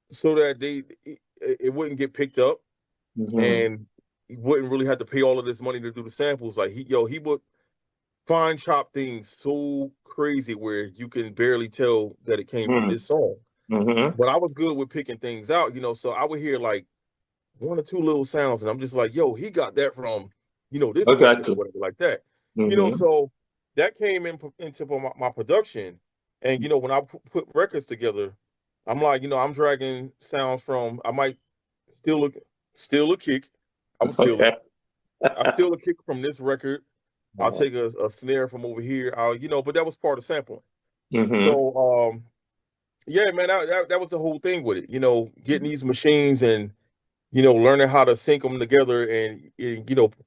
so that it wouldn't get picked up, and he wouldn't really have to pay all of this money to do the samples. Like he would fine chop things so crazy where you can barely tell that it came from this song. But I was good with picking things out, so I would hear like one or two little sounds, and I'm just like, he got that from, this record or whatever like that. So that came into my production. And, when I put records together, I'm like, I'm dragging sounds from, I might steal a kick. I would steal it. I steal a kick from this record. I'll take a snare from over here. But that was part of sampling. So, yeah, man, that was the whole thing with it. Getting these machines and, learning how to sync them together and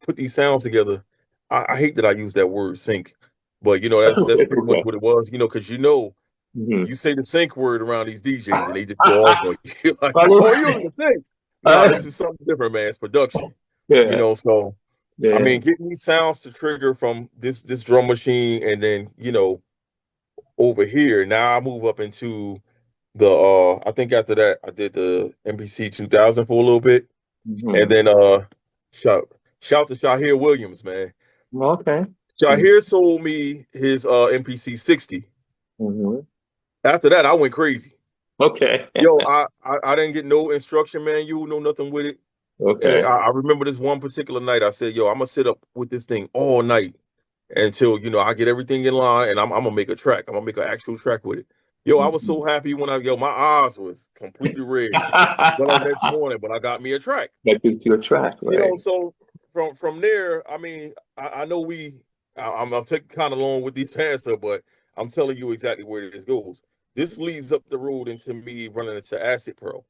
put these sounds together. I hate that I use that word sync, but that's pretty much what it was. Because you say the sync word around these DJs and they just go off on you. Like, oh, you're using the sync. No, this is something different, man. It's production. So I mean, getting these sounds to trigger from this drum machine, and then over here. Now I move up into the I think after that I did the MPC 2000 for a little bit, and then shout to Shahir Williams, man. Okay. Shahir sold me his MPC 60. After that, I went crazy. Okay. I didn't get no instruction manual, no nothing with it. Okay. I remember this one particular night. I said, I'm gonna sit up with this thing all night until I get everything in line, and I'm gonna make a track. I'm gonna make an actual track with it. I was so happy when my eyes was completely red. Well, the next morning, but I got me a track. That gives you a track, right? So from there, I mean, I know I'm taking kind of long with these answers, but I'm telling you exactly where this goes. This leads up the road into me running into Acid Pro.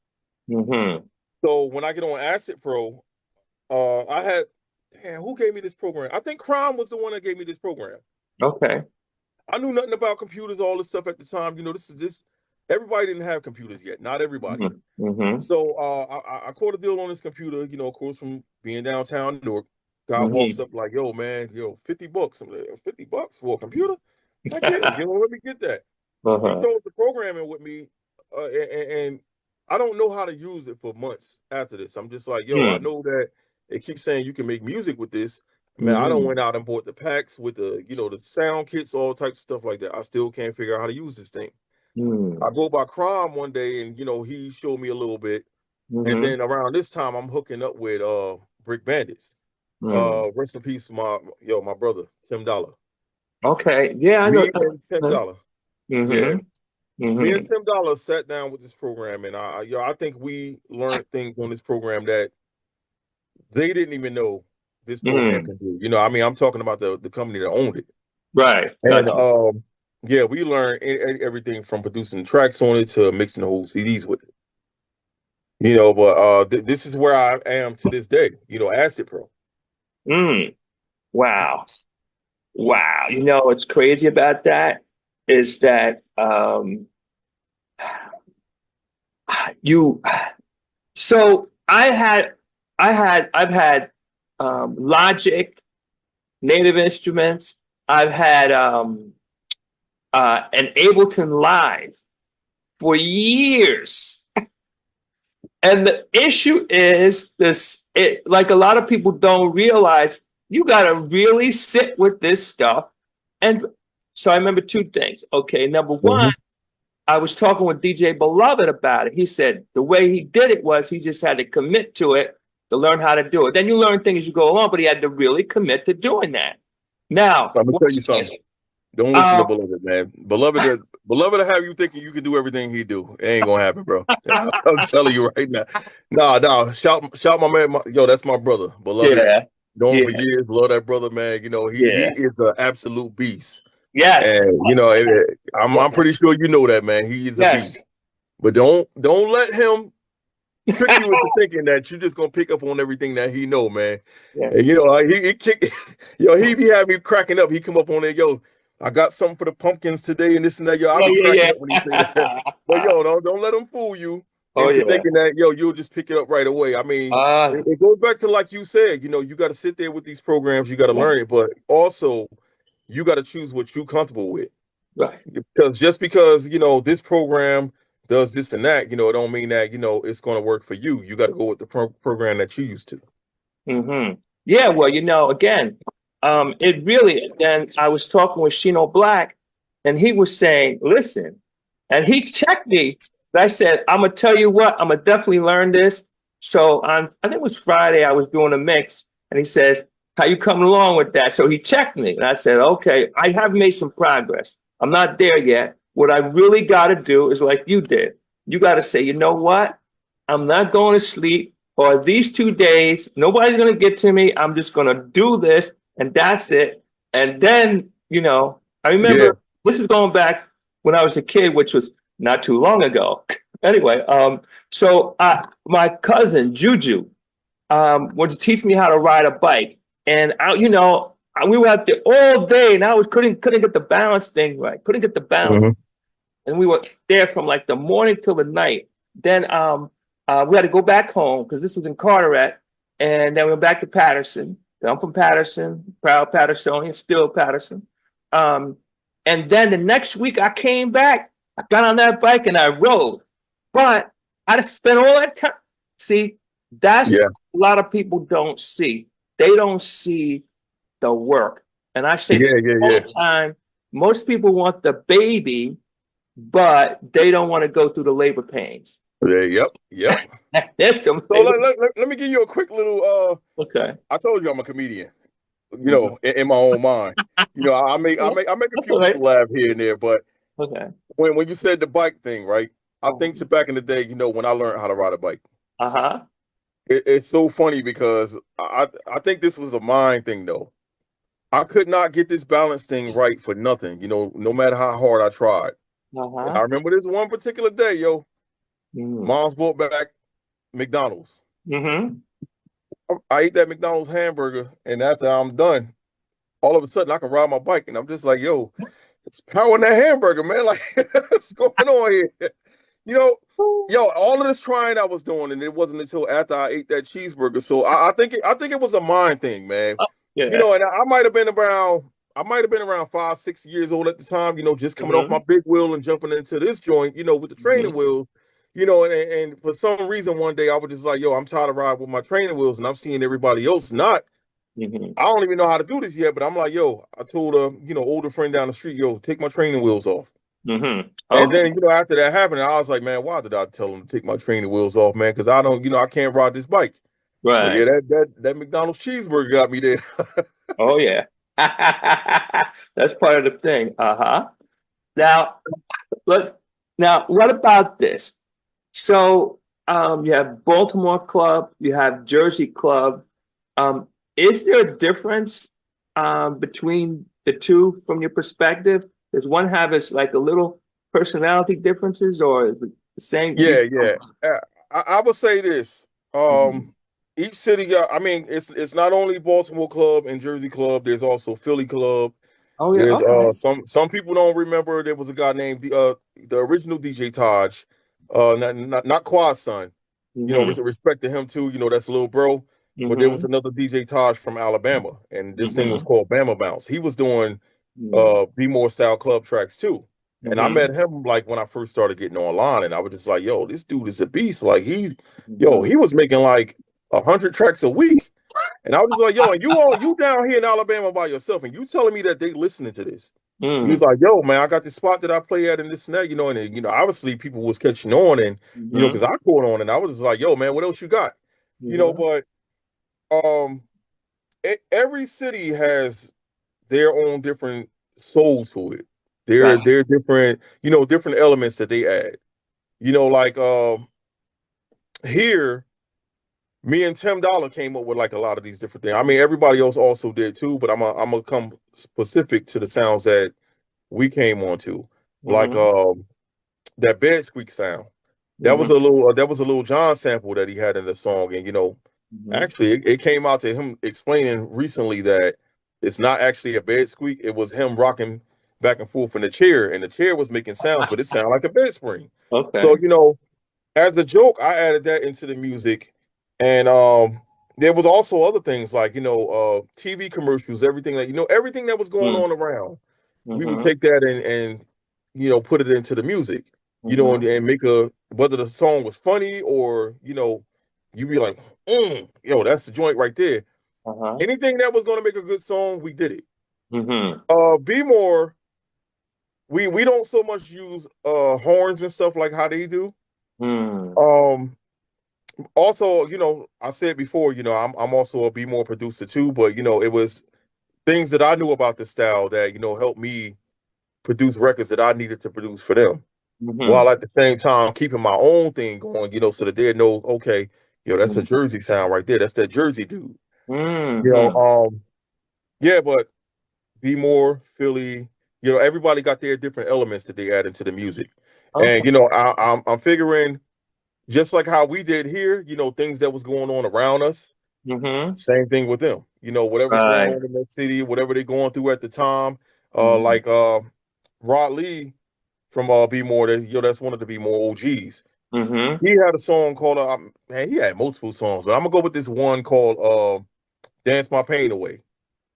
So when I get on Acid Pro, I had, who gave me this program? I think Crime was the one that gave me this program. Okay. I knew nothing about computers, all this stuff at the time. This everybody didn't have computers yet. Not everybody. So I caught a deal on this computer, of course, from being downtown Newark. Guy walks up like, yo, man, $50. I'm like, $50 for a computer? Heck yeah, let me get that. He throws the programming with me, and I don't know how to use it for months after this. I'm just like, I know that they keep saying you can make music with this. Man, I don't went out and bought the packs with the, the sound kits, all types of stuff like that. I still can't figure out how to use this thing. I go by Crime one day, and he showed me a little bit, and then around this time I'm hooking up with Brick Bandits. Rest in peace, my brother Tim Dollar. Okay, yeah, I know. Me and Tim Dollar. Yeah. Me and Tim Dollar sat down with this program, and I think we learned things on this program that they didn't even know this program can do. I mean, I'm talking about the company that owned it. Right. And Yeah, we learned everything from producing tracks on it to mixing the whole CDs with it. But this is where I am to this day. Acid Pro. Mm, wow. Wow. What's crazy about that is that you so I've had Logic, Native Instruments, I've had an Ableton Live for years. And the issue is like a lot of people don't realize, you got to really sit with this stuff. And so I remember two things. Okay, number one, I was talking with DJ Beloved about it. He said the way he did it was he just had to commit to it to learn how to do it. Then you learn things as you go along, but he had to really commit to doing that. Now, I'm gonna tell you something. Don't listen to Beloved, man. Beloved will have you thinking you can do everything he do. It ain't gonna happen, bro. I'm telling you right now. Nah. Shout my man. Yo, that's my brother. Beloved. Yeah. Known him for years. Love that brother, man. He is an absolute beast. Yes. And I'm pretty sure you know that, man. He is a beast. But don't let him trick you into thinking that you're just gonna pick up on everything that he know, man. Yes. And he kick, he be having me cracking up. He come up on there, yo. I got something for the pumpkins today, and this and that. Yo, I be cracking up when he say that. But don't let him fool you into thinking that you'll just pick it up right away. I mean, it goes back to like you said. You got to sit there with these programs. You got to learn it, but also you got to choose what you're comfortable with. Right. Because just because this program does this and that, it don't mean that it's going to work for you. You got to go with the program that you used to. Mm-hmm. Yeah. Well, again. It really, then I was talking with Shino Black, and he was saying, listen, and he checked me. I said, I'm going to tell you what, I'm going to definitely learn this. So I think it was Friday, I was doing a mix, and he says, how you coming along with that? So he checked me, and I said, okay, I have made some progress. I'm not there yet. What I really got to do is like you did. You got to say, you know what? I'm not going to sleep, or these 2 days, nobody's going to get to me. I'm just going to do this. And that's it. And then, I remember this is going back when I was a kid, which was not too long ago. Anyway, so my cousin Juju wanted to teach me how to ride a bike, and we were out there all day, and I couldn't get the balance thing right. Couldn't get the balance, and we were there from like the morning till the night. Then we had to go back home because this was in Carteret, and then we went back to Patterson. I'm from Patterson, proud Pattersonian, still Patterson. And then the next week I came back, I got on that bike and I rode. But I spent all that time. See, that's a lot of people don't see. They don't see the work. And I say all the time, most people want the baby, but they don't want to go through the labor pains. Yep. There's some. So let me give you a quick little. Okay. I told you I'm a comedian. In my own mind. I make a few people laugh here and there, but when you said the bike thing, right? I think to back in the day, when I learned how to ride a bike. It's so funny because I think this was a mind thing though. I could not get this balance thing right for nothing. No matter how hard I tried. I remember this one particular day, yo. Mom's brought back McDonald's. I ate that McDonald's hamburger, and after I'm done, all of a sudden I can ride my bike, and I'm just like, yo, it's power in that hamburger, man. Like, what's going on here? All of this trying I was doing, and it wasn't until after I ate that cheeseburger. So I think it was a mind thing, man. And I might have been around 5, 6 years old at the time, just coming off my big wheel and jumping into this joint, with the training wheels. And for some reason one day I was just like, yo, I'm tired of riding with my training wheels, and I'm seeing everybody else not. I don't even know how to do this yet, but I'm like, yo, I told a older friend down the street, yo, take my training wheels off. And then after that happened, I was like, man, why did I tell him to take my training wheels off, man? Because I don't, I can't ride this bike. Right. But that McDonald's cheeseburger got me there. Oh yeah. That's part of the thing. Now what about this? So you have Baltimore Club, you have Jersey Club. Is there a difference between the two from your perspective? does one have its like a little personality differences, or is it the same? Yeah, yeah. I would say this. Mhm. Each city got. I mean, it's not only Baltimore Club and Jersey Club. There's also Philly Club. Oh yeah, There's okay. some people don't remember. There was a guy named the original DJ Taj, not Quad's son. You know, Mm-hmm. respect to him too. You know, that's a little bro. But there was Mm-hmm. another DJ Taj from Alabama, and this thing was Mm-hmm. called Bama Bounce. He was doing Mm-hmm. Be More style club tracks too. And I Mm-hmm. met him like when I first started getting online, and I was just like, yo, this dude is a beast. Like Mm-hmm. he was making like 100 tracks a week. And I was just like, yo, and you down here in Alabama by yourself, and you telling me that they listening to this. He was Mm-hmm. like, yo, man, I got this spot that I play at and this and that, you know, and you know, obviously people was catching on and you know, Mm-hmm. because I caught on and I was just like, yo, man, what else you got? You know, Mm-hmm. but um every city has their own different soul to it. Right. They're different, you know, different elements that they add. You know, like here, me and Tim Dollar came up with like a lot of these different things. I mean, everybody else also did too, but I'm gonna come specific to the sounds that we came on to. Like Mm-hmm. that bed squeak sound. Mm-hmm. That was a little John sample that he had in the song, and you know, Mm-hmm. actually it came out to him explaining recently that it's not actually a bed squeak. It was him rocking back and forth in the chair, and the chair was making sounds, but it sounded like a bed spring. So Okay. you know, as a joke, I added that into the music, and there was also other things like you know, TV commercials, everything that you know, everything that was going on around. We would Mm-hmm. take that and you know put it into the music, you know, Mm-hmm. and make a whether the song was funny or you know, you be like, yo, that's the joint right there. Uh-huh. Anything that was going to make a good song, we did it. Mm-hmm. Be more. We don't so much use horns and stuff like how they do. Mm. Um, Also, you know, I said before, you know, I'm also a Be More producer too, but you know, it was things that I knew about the style that you know helped me produce records that I needed to produce for them, Mm-hmm. while at the same time keeping my own thing going, you know, so that they know, okay, you know, that's a Jersey sound right there. That's that Jersey dude. You know, Mm-hmm. yeah, but Be More, Philly, you know, everybody got their different elements that they add into the music. And Okay. you know, I'm figuring just like how we did here, you know, things that was going on around us. Mm-hmm. Same thing with them. You know, whatever's going Right. on in that city, whatever they're going through at the time. Mm-hmm. Like Rod Lee from Be More, that you know, that's one of the Be More OGs. Mm-hmm. He had a song called man, he had multiple songs, but I'm gonna go with this one called Dance My Pain Away.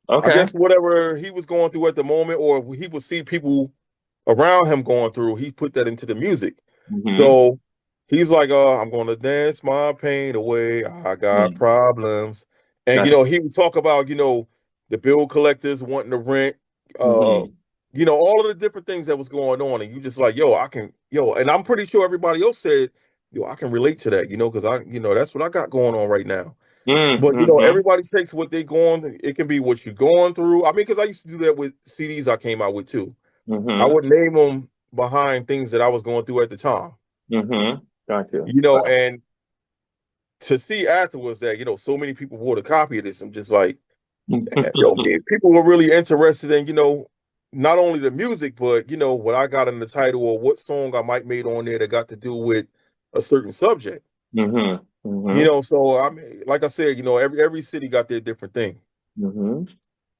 I Okay. guess whatever he was going through at the moment, or he would see people around him going through, he put that into the music. Mm-hmm. So he's like, I'm gonna dance my pain away. I got Mm-hmm. problems. And you Gotcha. know, he would talk about, you know, the bill collectors wanting to rent, uh, Mm-hmm. you know, all of the different things that was going on. And you just like, and I'm pretty sure everybody else said, yo, I can relate to that, you know, because you know, that's what I got going on right now. But you know, Mm-hmm. everybody takes what they going. It can be what you're going through. I mean, because I used to do that with CDs I came out with too. I Mm-hmm. would name them behind things that I was going through at the time. Mm-hmm. Gotcha. You know, Right. and to see afterwards that you know so many people bought a copy of this, I'm just like, yo, man, people were really interested in you know not only the music, but you know what I got in the title or what song I might made on there that got to do with a certain subject. Mm-hmm. You Mm-hmm. know, so I mean, like I said, you know, every city got their different thing. Mm-hmm.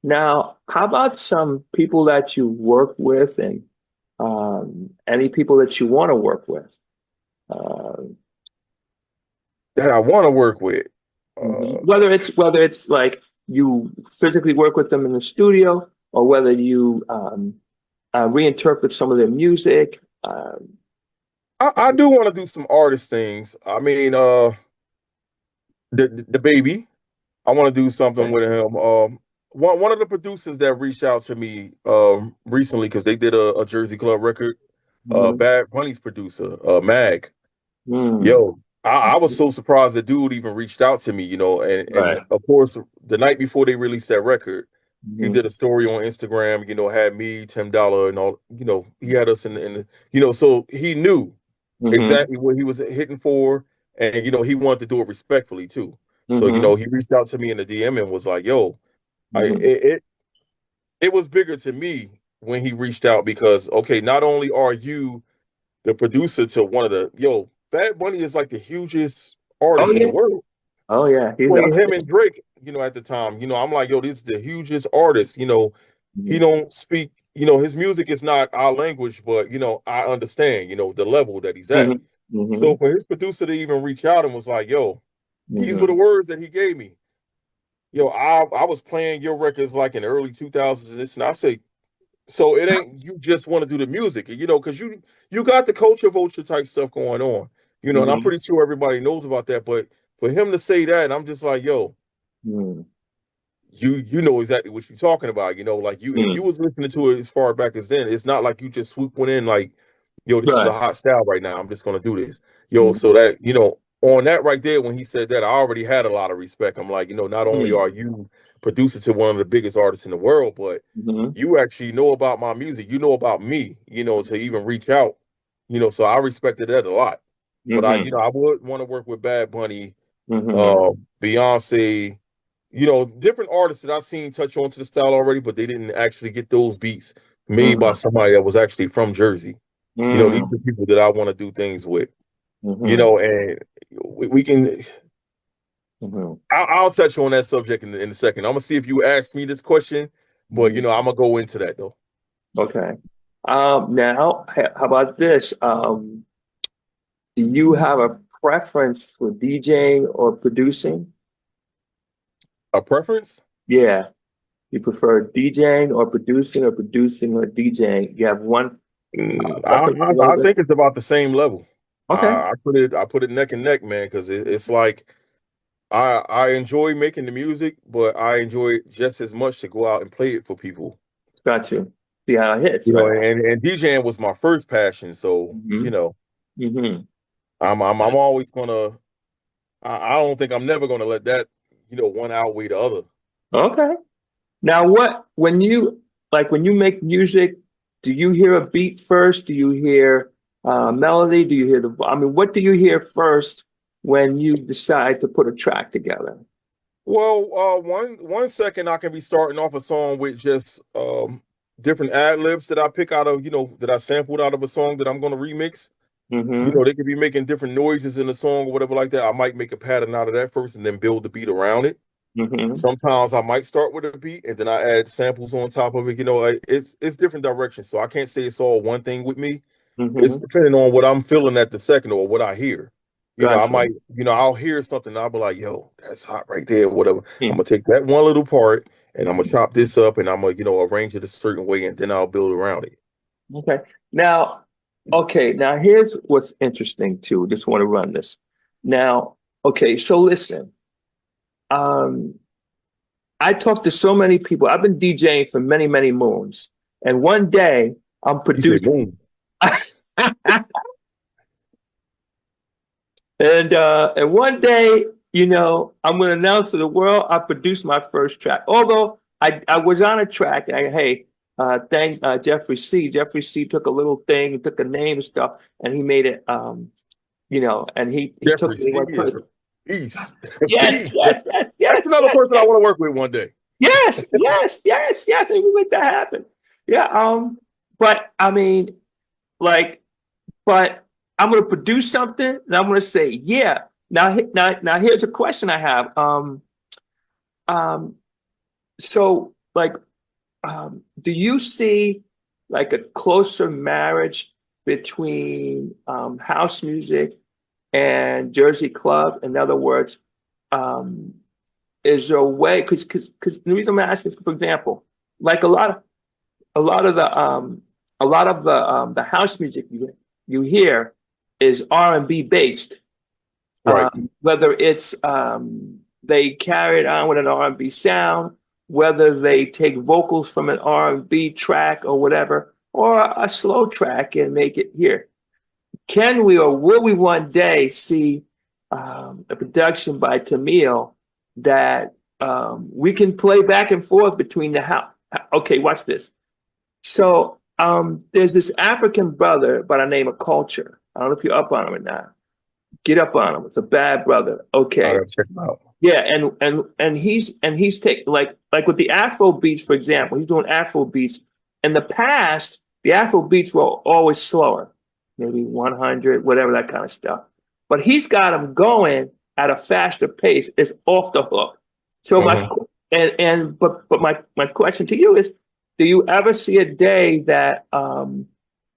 Now, how about some people that you work with and any people that you want to work with? Uh, That I want to work with. mhm. Uh, Whether it's like you physically work with them in the studio or whether you reinterpret some of their music. I do want to do some artist things. I mean, the baby. I want to do something Okay. with him. One of the producers that reached out to me recently because they did a Jersey Club record. Mhm. Bad Bunny's producer, Mag. Mm. Yo, I was so surprised the dude even reached out to me. You know, and Right. of course the night before they released that record, he Mhm. did a story on Instagram. You know, had me, Tim Dollar, and all. You know, he had us in the. You know, so he knew Mhm. exactly what he was hitting for, and you know he wanted to do it respectfully too. So you know Mhm. he reached out to me in the DM and was like, "Yo, I Mhm. it was bigger to me when he reached out because okay, not only are you the producer to one of the Bad Bunny is like the hugest Oh artist in the yeah. world. Oh yeah. He's Between up him there. and Drake, at the time, I'm like, yo, this is the hugest artist. He Mhm. don't speak, his music is not our language, but I understand, the level that he's at. Mhm. So Mhm. for his producer to even reach out and was like, yo, these were the Mhm. words that he gave me. Yo, I was playing your records like in the early 2000s and this, and I say, so it ain't you just want to do the music, because you got the culture vulture type stuff going on, and I'm Mhm. pretty sure everybody knows about that. But for him to say that, I'm just like, yo, Mhm. you know exactly what you're talking about. Like if you Mhm. was listening to it as far back as then, it's not like you just swoop one in like, yo, this is a Right. hot style right now. I'm just gonna do this, So Mhm. that on that right there, when he said that, I already had a lot of respect. I'm like, not only Mhm. are you producer to one of the biggest artists in the world, but Mhm. you actually know about my music. You know about me. To even reach out. So I respected that a lot. But Mhm. I would want to work with Bad Bunny, Mhm. Beyonce, different artists that I've seen touch on to the style already, but they didn't actually get those beats made by Mhm. somebody that was actually from Jersey. These Mhm. are people that I want to do things with, Mhm. and we can. Mhm. I'll touch on that subject in a second. I'm gonna see if you ask me this question, but Mhm. I'm gonna go into that though. Okay. Now, how about this? Do you have a preference for DJing or producing? A preference? Yeah. You prefer DJing or producing or DJing? You have one preference for one I of the. think it's about the same level. Okay. I put it neck and neck, man, because it's like I enjoy making the music, but I enjoy it just as much to go out and play it for people. Got you. See how it hits, right? And DJing was my first passion, so Mm-hmm. Mm-hmm. I'm always gonna. I don't think I'm never gonna let that one outweigh the other. Okay. Now, when you make music, do you hear a beat first? Do you hear melody? Do you hear I mean, what do you hear first when you decide to put a track together? Well, one second I can be starting off a song with just different ad libs that I pick out of that I sampled out of a song that I'm gonna remix. Mm-hmm. They could be making different noises in the song or whatever like that. I might make a pattern out of that first and then build the beat around it. Mm-hmm. Sometimes I might start with a beat and then I add samples on top of it. It's different directions. So I can't say it's all one thing with me. It's Mm-hmm. depending on what I'm feeling at the second or what I hear. I Gotcha. might, I'll hear something and I'll be like, yo, that's hot right there, whatever. I'm Hmm. gonna take that one little part and I'm gonna chop this up and I'm gonna, arrange it a certain way and then I'll build around it. Okay. Now, okay. Now, here's what's interesting too. Just want to run this. Now, okay. So listen. Um, I talked to so many people. I've been DJing for many, many moons, and one day I'm He said, producing. boom. And one day, I'm going to announce to the world I produced my first track. Although I was on a track, and thank Jeffrey C. Jeffrey C. took a little thing, took a name and stuff, and he made it. And he took Jeffrey it. He C went is crazy. peace. Yes, Peace. yes, yes, That's yes, another yes, person I yes, want to work with one day. yes, yes, yes, yes. And we make that happen. Yeah. But I mean, like. But I'm going to produce something and I'm going to say, yeah. Now, here's a question I have. Um, so, like, do you see like a closer marriage between house music and Jersey Club? In other words, um, is there a way? Because the reason I'm asking is, for example, like a lot of the house music you hear is R&B based. Right. Whether it's they carry it on with an R&B sound, whether they take vocals from an R&B track or whatever, or a slow track and make it here. Can we or will we one day see a production by Tameil that we can play back and forth between the house? Okay, watch this. So there's this African brother by the name of Culture. I don't know if you're up on him or not. Get up on him. It's a bad brother. I Okay. gotta check them out. Yeah, and he's taking like with the Afro beats, for example, he's doing Afro beats in the past, the Afro beats were always slower, maybe 100, whatever, that kind of stuff. But he's got them going at a faster pace. It's off the hook. So my question to you is, do you ever see a day that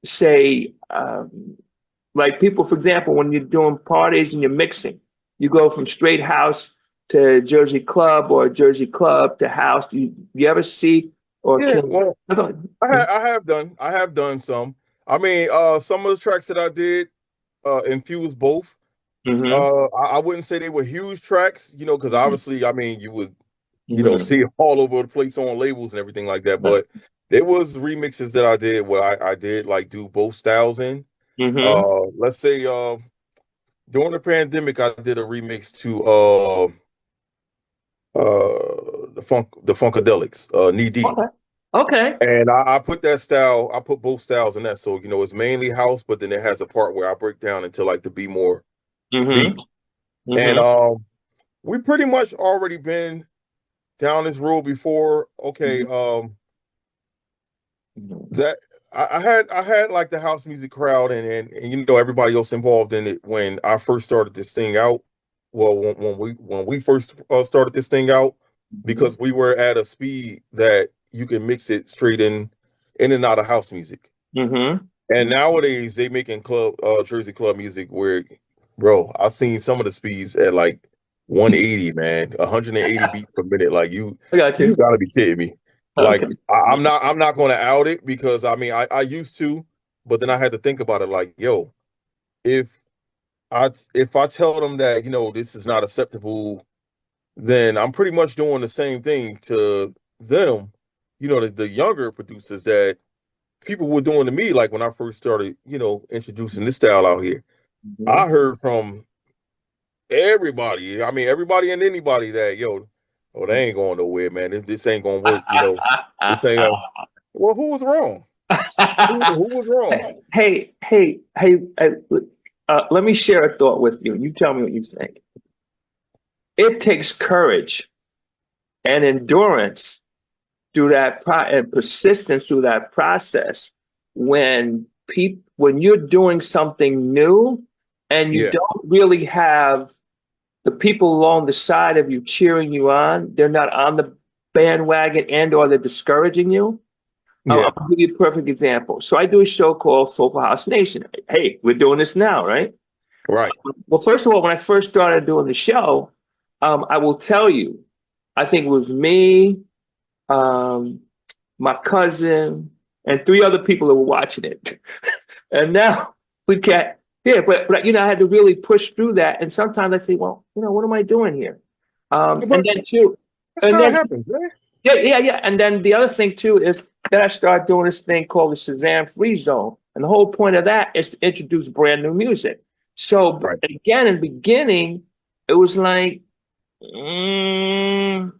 say like people, for example, when you're doing parties and you're mixing, you go from straight house to Jersey Club or Jersey Club to house? Do you ever see or Yeah, can well, I have done some. I mean, some of the tracks that I did infused both. I wouldn't say they were huge tracks, you know, because obviously, I mean, you would, you know, see it all over the place on labels and everything like that. But there was remixes that I did where I did like do both styles in. Let's say during the pandemic, I did a remix to the Funkadelics, Knee Deep. Okay. And I put that style, I put both styles in that. So, you know, it's mainly house, but then it has a part where I break down into like the be more beat. And we pretty much already been down this road before. Okay, that I had like the house music crowd and you know everybody else involved in it when I first started this thing out. Well, when we first started this thing out, because we were at a speed that you can mix it straight in and out of house music. And nowadays they making Jersey Club music where, bro, I've seen some of the speeds at like 180, man, 180 beats per minute. Like you gotta be kidding me. Like I'm not going to out it because I mean I used to, but then I had to think about it. Like, yo, if I tell them that, you know, this is not acceptable, then I'm pretty much doing the same thing to them. You know, the younger producers that people were doing to me, like when I first started, you know, introducing this style out here. I heard from everybody. I mean, everybody and anybody that, yo, oh, they ain't going nowhere, man. This ain't gonna work, you know. This ain't well, who was wrong? Who was wrong? Hey, let me share a thought with you. You tell me what you think. It takes courage and endurance through that and persistence through that process when you're doing something new and you don't really have the people along the side of you cheering you on. They're not on the bandwagon and or they're discouraging you. I'll give you a perfect example. So I do a show called Soulful House Nation. Hey, we're doing this now, right? Right. Well, first of all, when I first started doing the show, I will tell you, I think it was me, my cousin, and 3 other people that were watching it. And now we can't. Yeah, but you know, I had to really push through that. And sometimes I say, well, you know, what am I doing here? And then too, that's how it happens, man. Yeah. And then the other thing too is that I started doing this thing called the Shazam Free Zone. And the whole point of that is to introduce brand new music. So again, in the beginning, it was like, now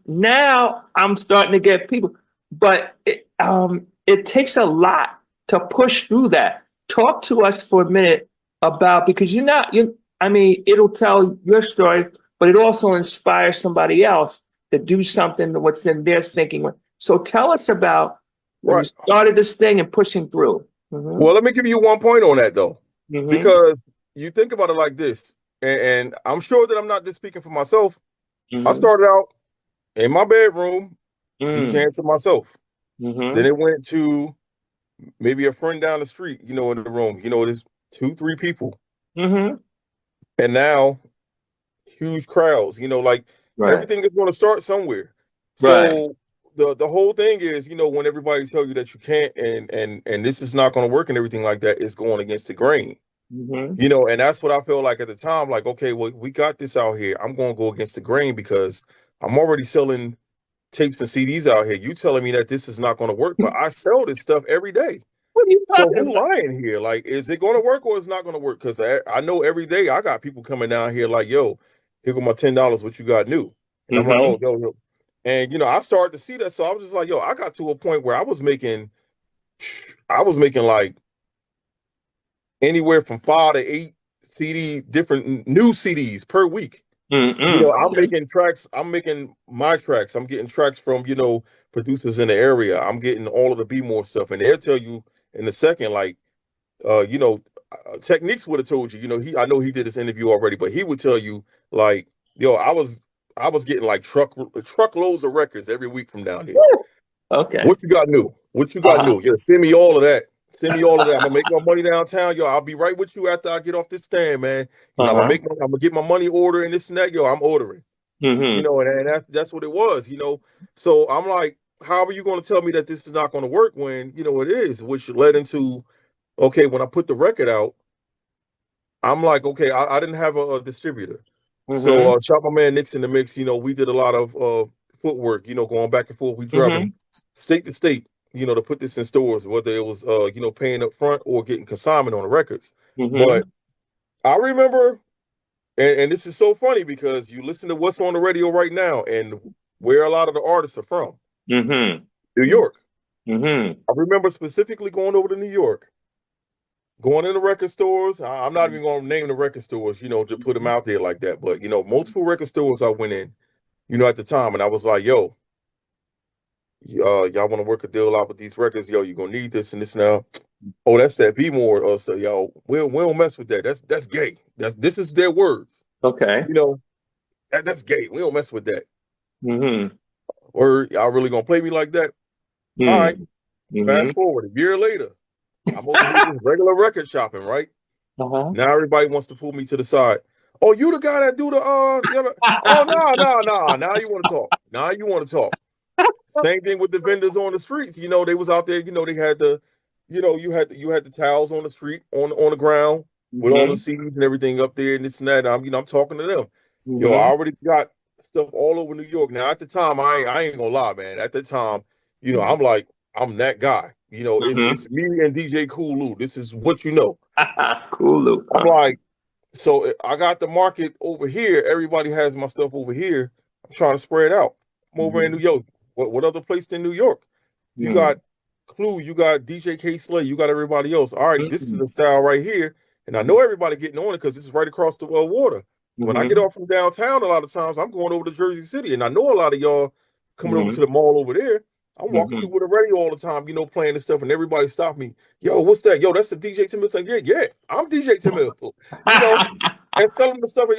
I'm starting to get people, but it takes a lot to push through that. Talk to us for a minute about, because I mean, it'll tell your story, but it also inspires somebody else to do something what's in their thinking. So tell us about when you started this thing and pushing through. Well, let me give you one point on that though, because you think about it like this, and I'm sure that I'm not just speaking for myself. I started out in my bedroom, DJing to myself. Then it went to maybe a friend down the street, you know, in the room, you know, there's 2, 3 people. And now huge crowds, you know, like everything is going to start somewhere. So the whole thing is, you know, when everybody tell you that you can't and this is not going to work and everything like that, it's going against the grain. You know, and that's what I felt like at the time. Like, okay, well, we got this out here. I'm going to go against the grain because I'm already selling tapes and CDs out here. You telling me that this is not going to work, but I sell this stuff every day. What are you so who's lying here? Like, is it going to work or is it not going to work? Because I know every day I got people coming down here like, yo, here go my $10. What you got new? And I'm like, oh, yo. And, you know, I started to see that. So I was just like, yo, I got to a point where I was making like anywhere from 5 to 8 different new CDs per week. You know, I'm making tracks. I'm making my tracks. I'm getting tracks from, you know, producers in the area. I'm getting all of the Be More stuff, and they'll tell you in a second, like, you know, Techniques would have told you, you know, I know he did this interview already, but he would tell you, like, yo, I was getting like truckloads of records every week from down here. Okay. What you got new? What you got new? Yeah, send me all of that. Send me all of that. I'm gonna make my money downtown, yo. I'll be right with you after I get off this stand, man. You know, I'm gonna get my money order and this and that, yo. I'm ordering. You know, and that's what it was, you know. So I'm like, how are you going to tell me that this is not going to work when, you know, it is, which led into, okay, when I put the record out, I'm like, okay, I didn't have a distributor. So shot my man Nick's in the mix, you know, we did a lot of footwork, you know, going back and forth. We driving state to state, you know, to put this in stores, whether it was, you know, paying up front or getting consignment on the records. But I remember, and this is so funny because you listen to what's on the radio right now and where a lot of the artists are from. New York. I remember specifically going over to New York, going into record stores. I'm not even going to name the record stores, you know, to put them out there like that. But, you know, multiple record stores I went in, you know, at the time. And I was like, yo, y'all want to work a deal out with these records? Yo, you're going to need this and this now. Oh, that's that Be More. So, yo, we don't mess with that. That's gay. This is their words. Okay. You know, that's gay. We don't mess with that. Or y'all really going to play me like that? All right. Fast forward a year later. I'm over here just regular record shopping, right? Now everybody wants to pull me to the side. Oh, you the guy that do the oh no. Now you want to talk. Now you want to talk. Same thing with the vendors on the streets. You know, they was out there, you know, they had the, you know, you had the towels on the street, on the ground with all the CDs and everything up there and this and that. I'm talking to them. Yo, I already got stuff all over New York. Now at the time, I ain't gonna lie, man. At the time, you know, I'm like, I'm that guy. You know, it's me and DJ Cool Lou. This is what you know. Cool Lou. I'm like, so I got the market over here. Everybody has my stuff over here. I'm trying to spread out. I'm over in New York. What other place in New York? You got Clue, you got DJ K Slay, you got everybody else. All right, this is the style right here. And I know everybody getting on it because this is right across the water. When I get off from downtown, a lot of times I'm going over to Jersey City. And I know a lot of y'all coming over to the mall over there. I'm walking through with a radio all the time, you know, playing this stuff, and everybody stop me. Yo, what's that? Yo, that's the DJ Tameil. Like, yeah, I'm DJ Tameil. You know, and selling the stuff.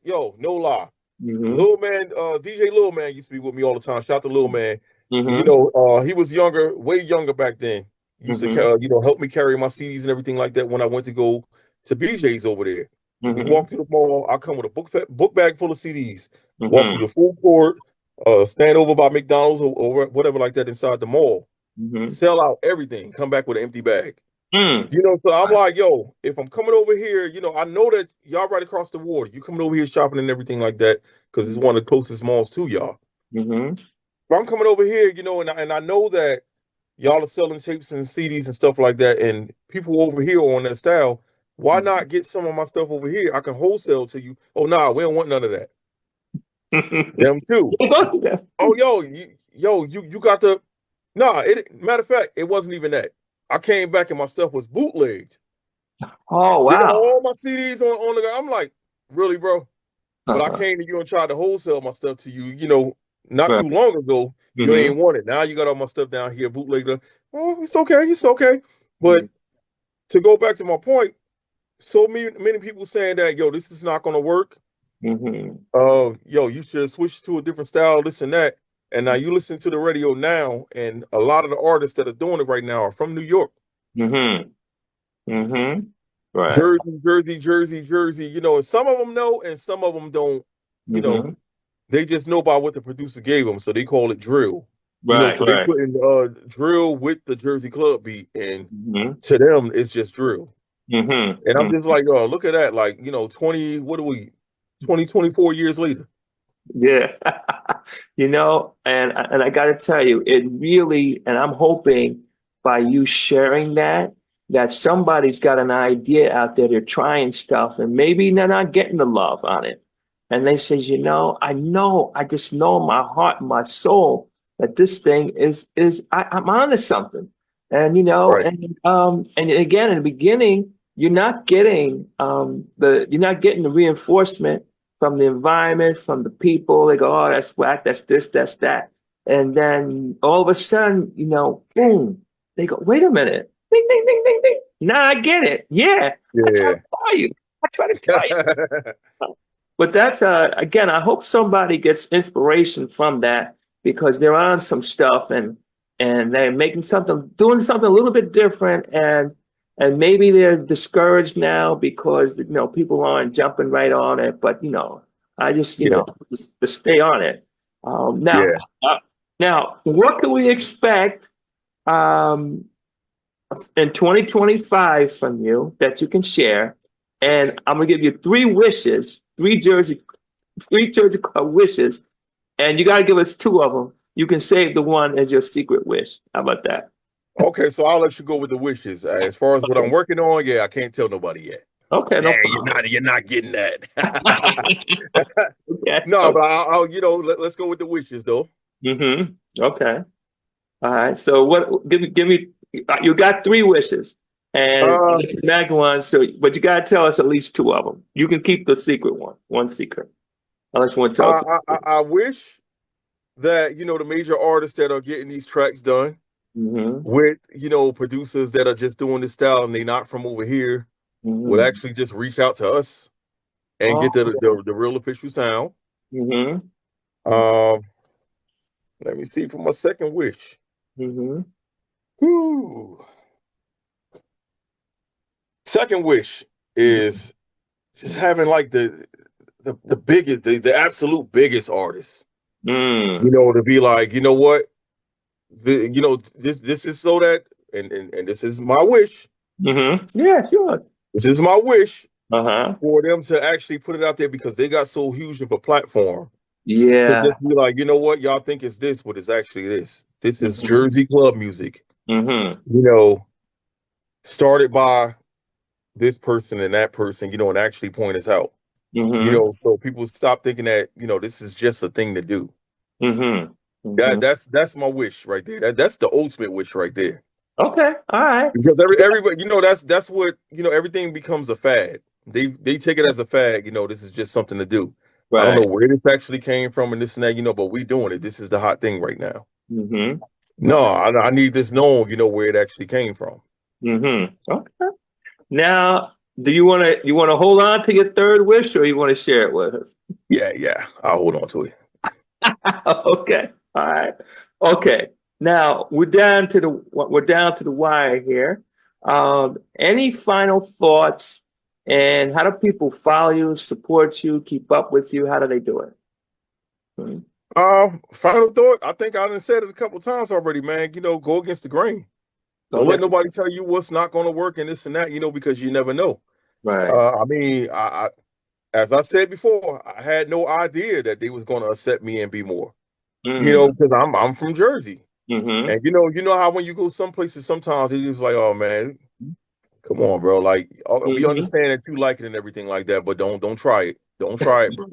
Yo, no lie. Lil Man, DJ Lil Man used to be with me all the time. Shout out to Lil Man. You know, he was younger, way younger back then. Used to, you know, help me carry my CDs and everything like that when I went to go to BJ's over there. We walk through the mall. I come with a book bag full of CDs. Walk through the food court. Stand over by McDonald's or whatever like that inside the mall. Sell out everything. Come back with an empty bag. You know, so I'm like, yo, if I'm coming over here, you know, I know that y'all right across the water. You coming over here shopping and everything like that because it's one of the closest malls to y'all. But I'm coming over here, you know, and I know that y'all are selling tapes and CDs and stuff like that, and people over here on that style. Why not get some of my stuff over here? I can wholesale to you. Oh, nah, we don't want none of that. Them too. Oh, you got the. Nah, matter of fact, it wasn't even that. I came back and my stuff was bootlegged. Oh, wow. You know, all my CDs on the. I'm like, really, bro? But I came to you and tried to wholesale my stuff to you, you know, not too long ago. You ain't want it. Now you got all my stuff down here, bootlegged. Oh, it's okay. But to go back to my point, so many people saying that, yo, this is not going to work. Yo, you should switch to a different style, this and that. And now you listen to the radio now, and a lot of the artists that are doing it right now are from New York. Right. Jersey. You know, and some of them know, and some of them don't. You know, they just know by what the producer gave them, so they call it drill. Right. You know, so they put in drill with the Jersey Club beat, and to them, it's just drill. And I'm just like, oh, look at that. Like, you know, 24 years later. Yeah. You know, and I got to tell you, it really, and I'm hoping by you sharing that somebody's got an idea out there, they're trying stuff, and maybe they're not getting the love on it. And they say, you know, I just know in my heart and my soul that this thing I'm onto something. And, you know, and again, in the beginning, you're not getting the reinforcement from the environment, from the people. They go, oh, that's whack, that's this, that's that. And then all of a sudden, boom, they go, wait a minute. Ding, ding, ding, ding, ding. Now I get it. Yeah. I try to Yeah. tell you. I try to tell you. But that's again, I hope somebody gets inspiration from that because they're on some stuff and they're doing something a little bit different and maybe they're discouraged now because people aren't jumping right on it. But I just Yeah. just to stay on it. Now, Yeah. what can we expect um, in 2025 from you that you can share? And I'm gonna give you three wishes, three Jersey Club wishes, and you gotta give us two of them. You can save the one as your secret wish. How about that? Okay, so I'll let you go with the wishes. As far as what I'm working on, yeah, I can't tell nobody yet. Okay, Yeah, no problem. you're not getting that. Okay. No, but I'll let's go with the wishes though. Mm-hmm. Okay. All right. So what? Give me. You got three wishes, and Uh, the next one. So, but you gotta tell us at least two of them. You can keep the secret one secret, unless you want to tell us. I wish that the major artists that are getting these tracks done Mm-hmm. with producers that are just doing this style and they not from over here would Mm-hmm. actually just reach out to us and Oh, get the real official sound. mm-hmm. Um, let me see for my second wish. Mm-hmm. Whew. Second wish is just having like the biggest, the absolute biggest artist. Mm. To be like, you know what, this is so that, and this is my wish. Mm-hmm. Yeah, sure. This is my wish Uh-huh. for them to actually put it out there because they got so huge of a platform to Yeah. just be like, you know what, y'all think it's this, but it's actually this. This is Mm-hmm. Jersey club music. Mm-hmm. Started by this person and that person, and actually point us out. Mm-hmm. So people stop thinking that, this is just a thing to do. Mm-hmm. That Mm-hmm. that's my wish right there. That's the ultimate wish right there. Okay. All right. Because everybody, that's what, everything becomes a fad. They take it as a fad, this is just something to do. I don't know Right. where this actually came from and this and that, but we doing it. This is the hot thing right now. Mm-hmm. No, I need this known, where it actually came from. Mm-hmm. Okay. Now, do you want to hold on to your third wish or you want to share it with us? Yeah, I'll hold on to it. Okay. All right. Okay. Now we're down to the wire here. Any final thoughts and how do people follow you, support you, keep up with you? How do they do it? Mhm. Final thought. I think I done said it a couple of times already, man. Go against the grain. Don't let Okay. nobody tell you what's not going to work and this and that, because you never know. Right. I mean, I as I said before, I had no idea that they was going to accept me and be more. Mm. Because I'm from Jersey, Mm-hmm. and how when you go some places, sometimes it's just like, oh man, come on, bro. Like, we Mm-hmm. understand that you like it and everything like that, but don't try it. Don't try it, bro.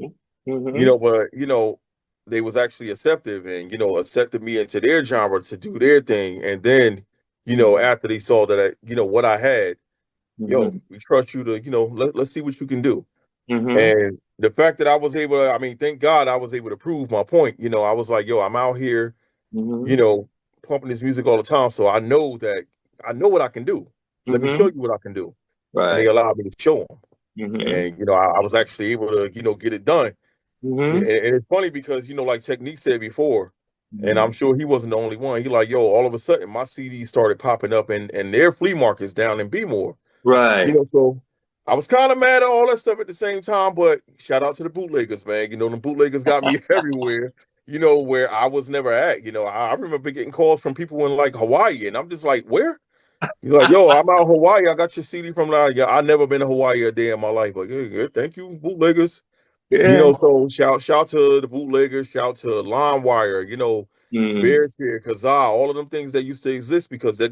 Mm-hmm. But they was actually acceptive and accepted me into their genre to do their thing, and then after they saw that what I had, Mm-hmm. we trust you to let's see what you can do. Mm-hmm. And the fact that I was able to, I mean, thank God I was able to prove my point. I was like, yo, I'm out here, Mm-hmm. you know, pumping this music all the time. So I know what I can do. Let me show Mm-hmm. you what I can do. And they Right. allowed me to show them. Mm-hmm. And, I was actually able to, get it done. And Mm-hmm. it's funny because, like Technique said before, and Mm-hmm. I'm sure he wasn't the only one. He like, yo, all of a sudden my CDs started popping up and their flea markets down in Bmore. Right. So I was kind of mad at all that stuff at the same time, but shout out to the bootleggers, man. The bootleggers got me everywhere, where I was never at. I remember getting calls from people in like Hawaii, and I'm just like, where? You're like, yo, I'm out in Hawaii. I got your CD from now. Yeah, I never been to Hawaii a day in my life. Like, yeah, thank you, bootleggers. Yeah. So shout to the bootleggers, shout to LimeWire, Mm-hmm. Bearsphere, Kazaa, all of them things that used to exist because Okay.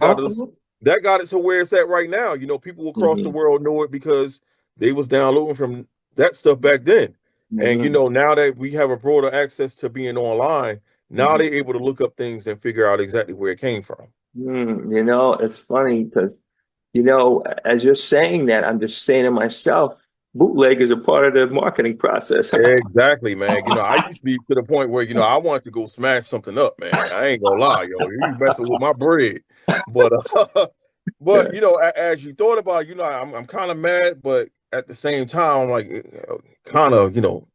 that got it to where it's at right now. People across the Mm-hmm. world know it because they was downloading from that stuff back then. And Mm-hmm. now that we have a broader access to being online, now they're able to look up things and figure out exactly where it came from. It's funny because, as you're saying that, I'm just saying to myself, bootleggers are part of the marketing process. Exactly, man. I used to be to the point where I wanted to go smash something up, man. I ain't gonna lie, yo. You messing with my bread, but Yeah. as you thought about, I'm kind of mad, but at the same time, like, kind of, I don't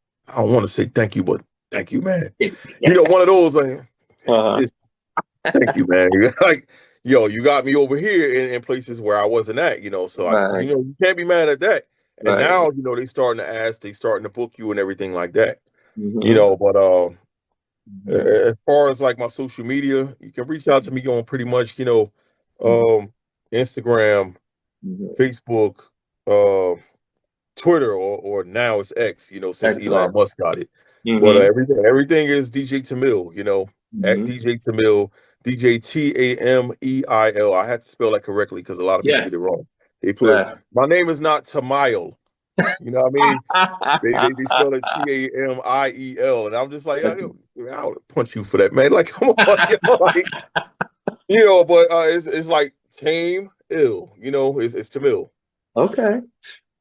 want to say thank you, but thank you, man. One of those, like, Uh-huh. thank you, man. Like, yo, you got me over here in places where I wasn't at, so Right. you can't be mad at that. And Right. now, they starting to ask, they starting to book you and everything like that. Mhm. But as far as like my social media, you can reach out to me on pretty much, Instagram, Mhm. Facebook, uh, Twitter, or now it's X, since Elon Excellent. Musk got it. But Mhm. everything is DJ Tameil, at Mhm. DJ Tameil, DJ Tameil. I had to spell that correctly because a lot of people Yeah. get it wrong. They put Right. my name is not Tameil. You know what I mean? They spell it Tamiel, and I'm just like, I would punch you for that, man. Like, come on, like, but it's like tame ill, it's Tamil. Okay.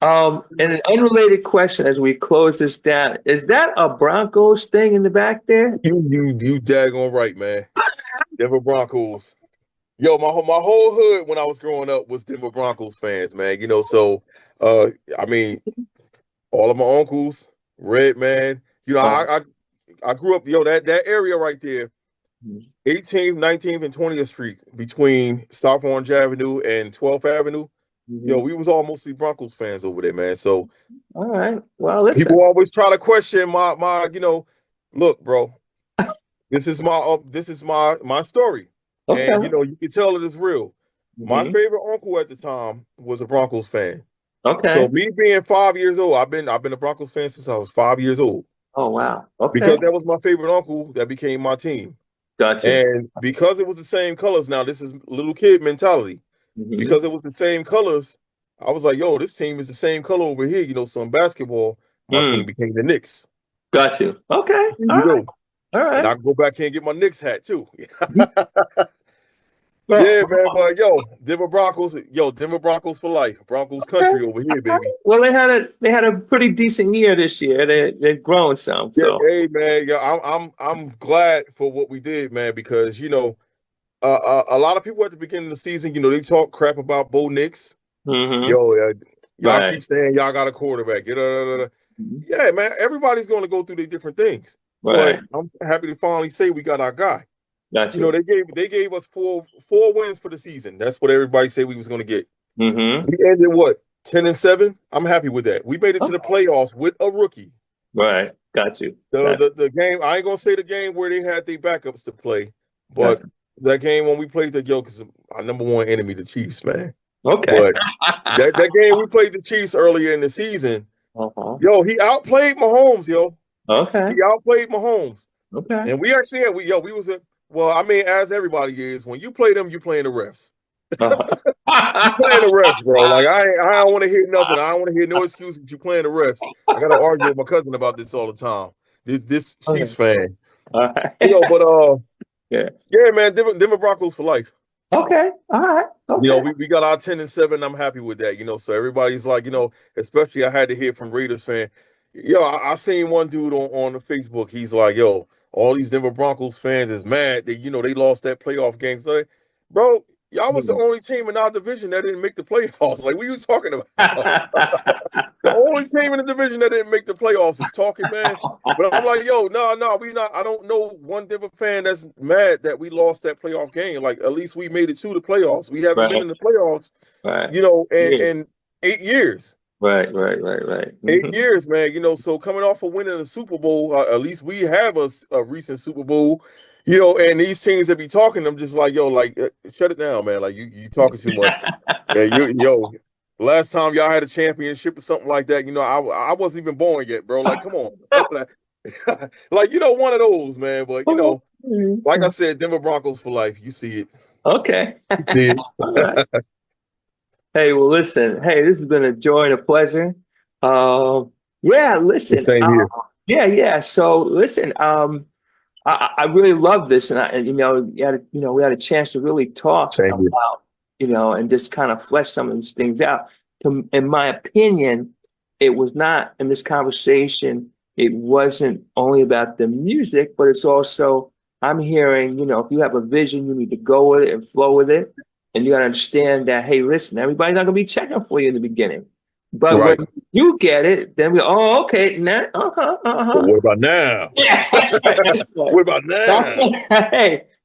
And an unrelated question as we close this down. Is that a Broncos thing in the back there? You daggone right, man. Denver Broncos. Yo, my whole hood when I was growing up was Denver Broncos fans, man. So I mean, all of my uncles, Red Man. Uh, I grew up, that area right there, 18th, 19th, and 20th Street between South Orange Avenue and 12th Avenue. mhm. We was all mostly Broncos fans over there, man. So All right. Well, listen. people always try to question my look, bro. This is my story, and Okay. you can tell it is real. My Hmm. favorite uncle at the time was a Broncos fan. So Okay. me being 5 years old, I've been a Broncos fan since I was 5 years old Oh, wow. Okay. because that was my favorite uncle that became my team. Gotcha. And because it was the same colors, now this is little kid mentality. Hmm. Because it was the same colors, I was like, yo, this team is the same color over here. So in basketball, my team Mm. became the Knicks. Got you. Okay. Here All you right. go. All And right. I can go back here and get my Knicks hat too. Well, Yeah, man. But Denver Broncos for life. Broncos okay. country over here, baby. Well, they had a pretty decent year this year. They've grown some. Yeah, So. hey man, yeah, I'm glad for what we did, man, because a lot of people at the beginning of the season, they talk crap about Bo Nix. Hmm. Yo, y'all Right. keep saying y'all got a quarterback. Mhm. Yeah, man, everybody's going to go through their different things, but Right. I'm happy to finally say we got our guy. Got you. They gave us four wins for the season. That's what everybody said we was going to get. Hmm. We ended what 10-7. I'm happy with that. We made it to the playoffs with a rookie. Right. Got you. The, Got the the game, I ain't gonna say the game where they had their backups to play, but you. that game when we played the because our number one enemy, the Chiefs, man. Okay. But that game we played the Chiefs earlier in the season, Uh-huh. yo, he outplayed Mahomes, yo. Okay. He outplayed Mahomes. Okay. And we actually had we was as everybody is, when you play them, you playing the refs. You playing the refs, bro. Like I don't want to hear nothing. I don't want to hear no excuses. You playing the refs. I gotta argue with my cousin about this all the time. This Chiefs Okay. fan. All right. But Yeah. yeah, man, Denver Broncos for life. Okay. All right. Okay. We got our 10-7. I'm happy with that. So everybody's like, especially I had to hear from Raiders fan. Yo, I seen one dude on the Facebook. He's like, yo, all these Denver Broncos fans is mad that they lost that playoff game. So, bro, y'all was the Hmm. only team in our division that didn't make the playoffs. Like, what are you talking about? The only team in the division that didn't make the playoffs is talking, man. But I'm like, yo, no, we not. I don't know one Denver fan that's mad that we lost that playoff game. Like, at least we made it to the playoffs. We haven't been Right. in the playoffs, Right. in Yeah. 8 years. Right. Right. Right. Right. 8 years, man. So coming off of winning the Super Bowl, at least we have a recent Super Bowl. And these teams that be talking, I'm just like, yo, like, shut it down, man. Like, you talking too much. Yeah, last time y'all had a championship or something like that, I wasn't even born yet, bro. Like, come on. Like, one of those, man. But, like I said, Denver Broncos for life. You see it. Okay. You see it. All right. Hey, well, listen. Hey, this has been a joy and a pleasure. Yeah, listen. Same here. Yeah. So, listen. I really love this, and we had a chance to really talk Same here. about, and just kind of flesh some of these things out. In my opinion, it was not in this conversation. It wasn't only about the music, but it's also, I'm hearing, if you have a vision, you need to go with it and flow with it. And you got to understand that, hey, listen, everybody's not going to be checking for you in the beginning. But Right. when you get it, then we, oh, okay, now, But what about now? Yeah, that's right. That's right. What about now?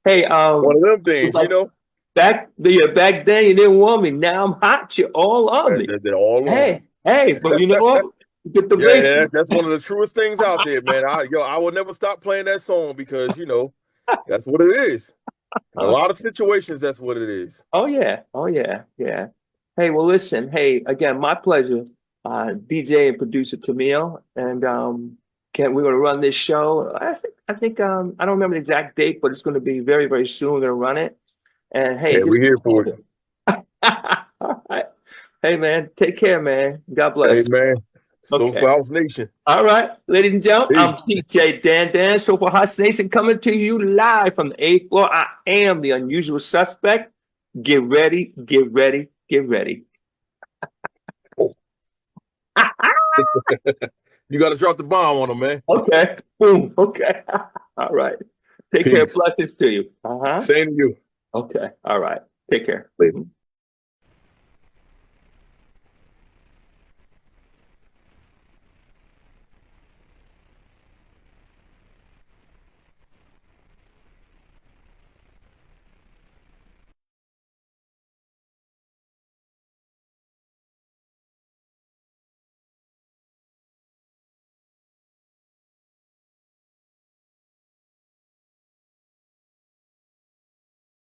Hey, One of them things, like, back then you didn't want me. Now I'm hot. You're all on me. They're all on me. Hey, but you know what? Get the Yeah, that's one of the truest things out there, man. I will never stop playing that song because that's what it is. In a lot of situations, that's what it is. Oh yeah. Yeah. Hey, well, listen. Hey, again, my pleasure. DJ and producer Tameil, and we're gonna run this show. I think I don't remember the exact date, but it's gonna be very, very soon. We're gonna run it. And hey, Yeah, we're here for it. All right. Hey man, take care, man. God bless. Hey man. Soulful House Nation. All right, ladies and gentlemen, Peace. I'm DJ Dan, Soulful House Nation, coming to you live from the 8th floor. I am the unusual suspect. Get ready, get ready, get ready. You got to drop the bomb on them, man. Okay, boom, okay. All right. Take care, Peace. blessings to you. Same to you. Okay, all right. Take care. Later.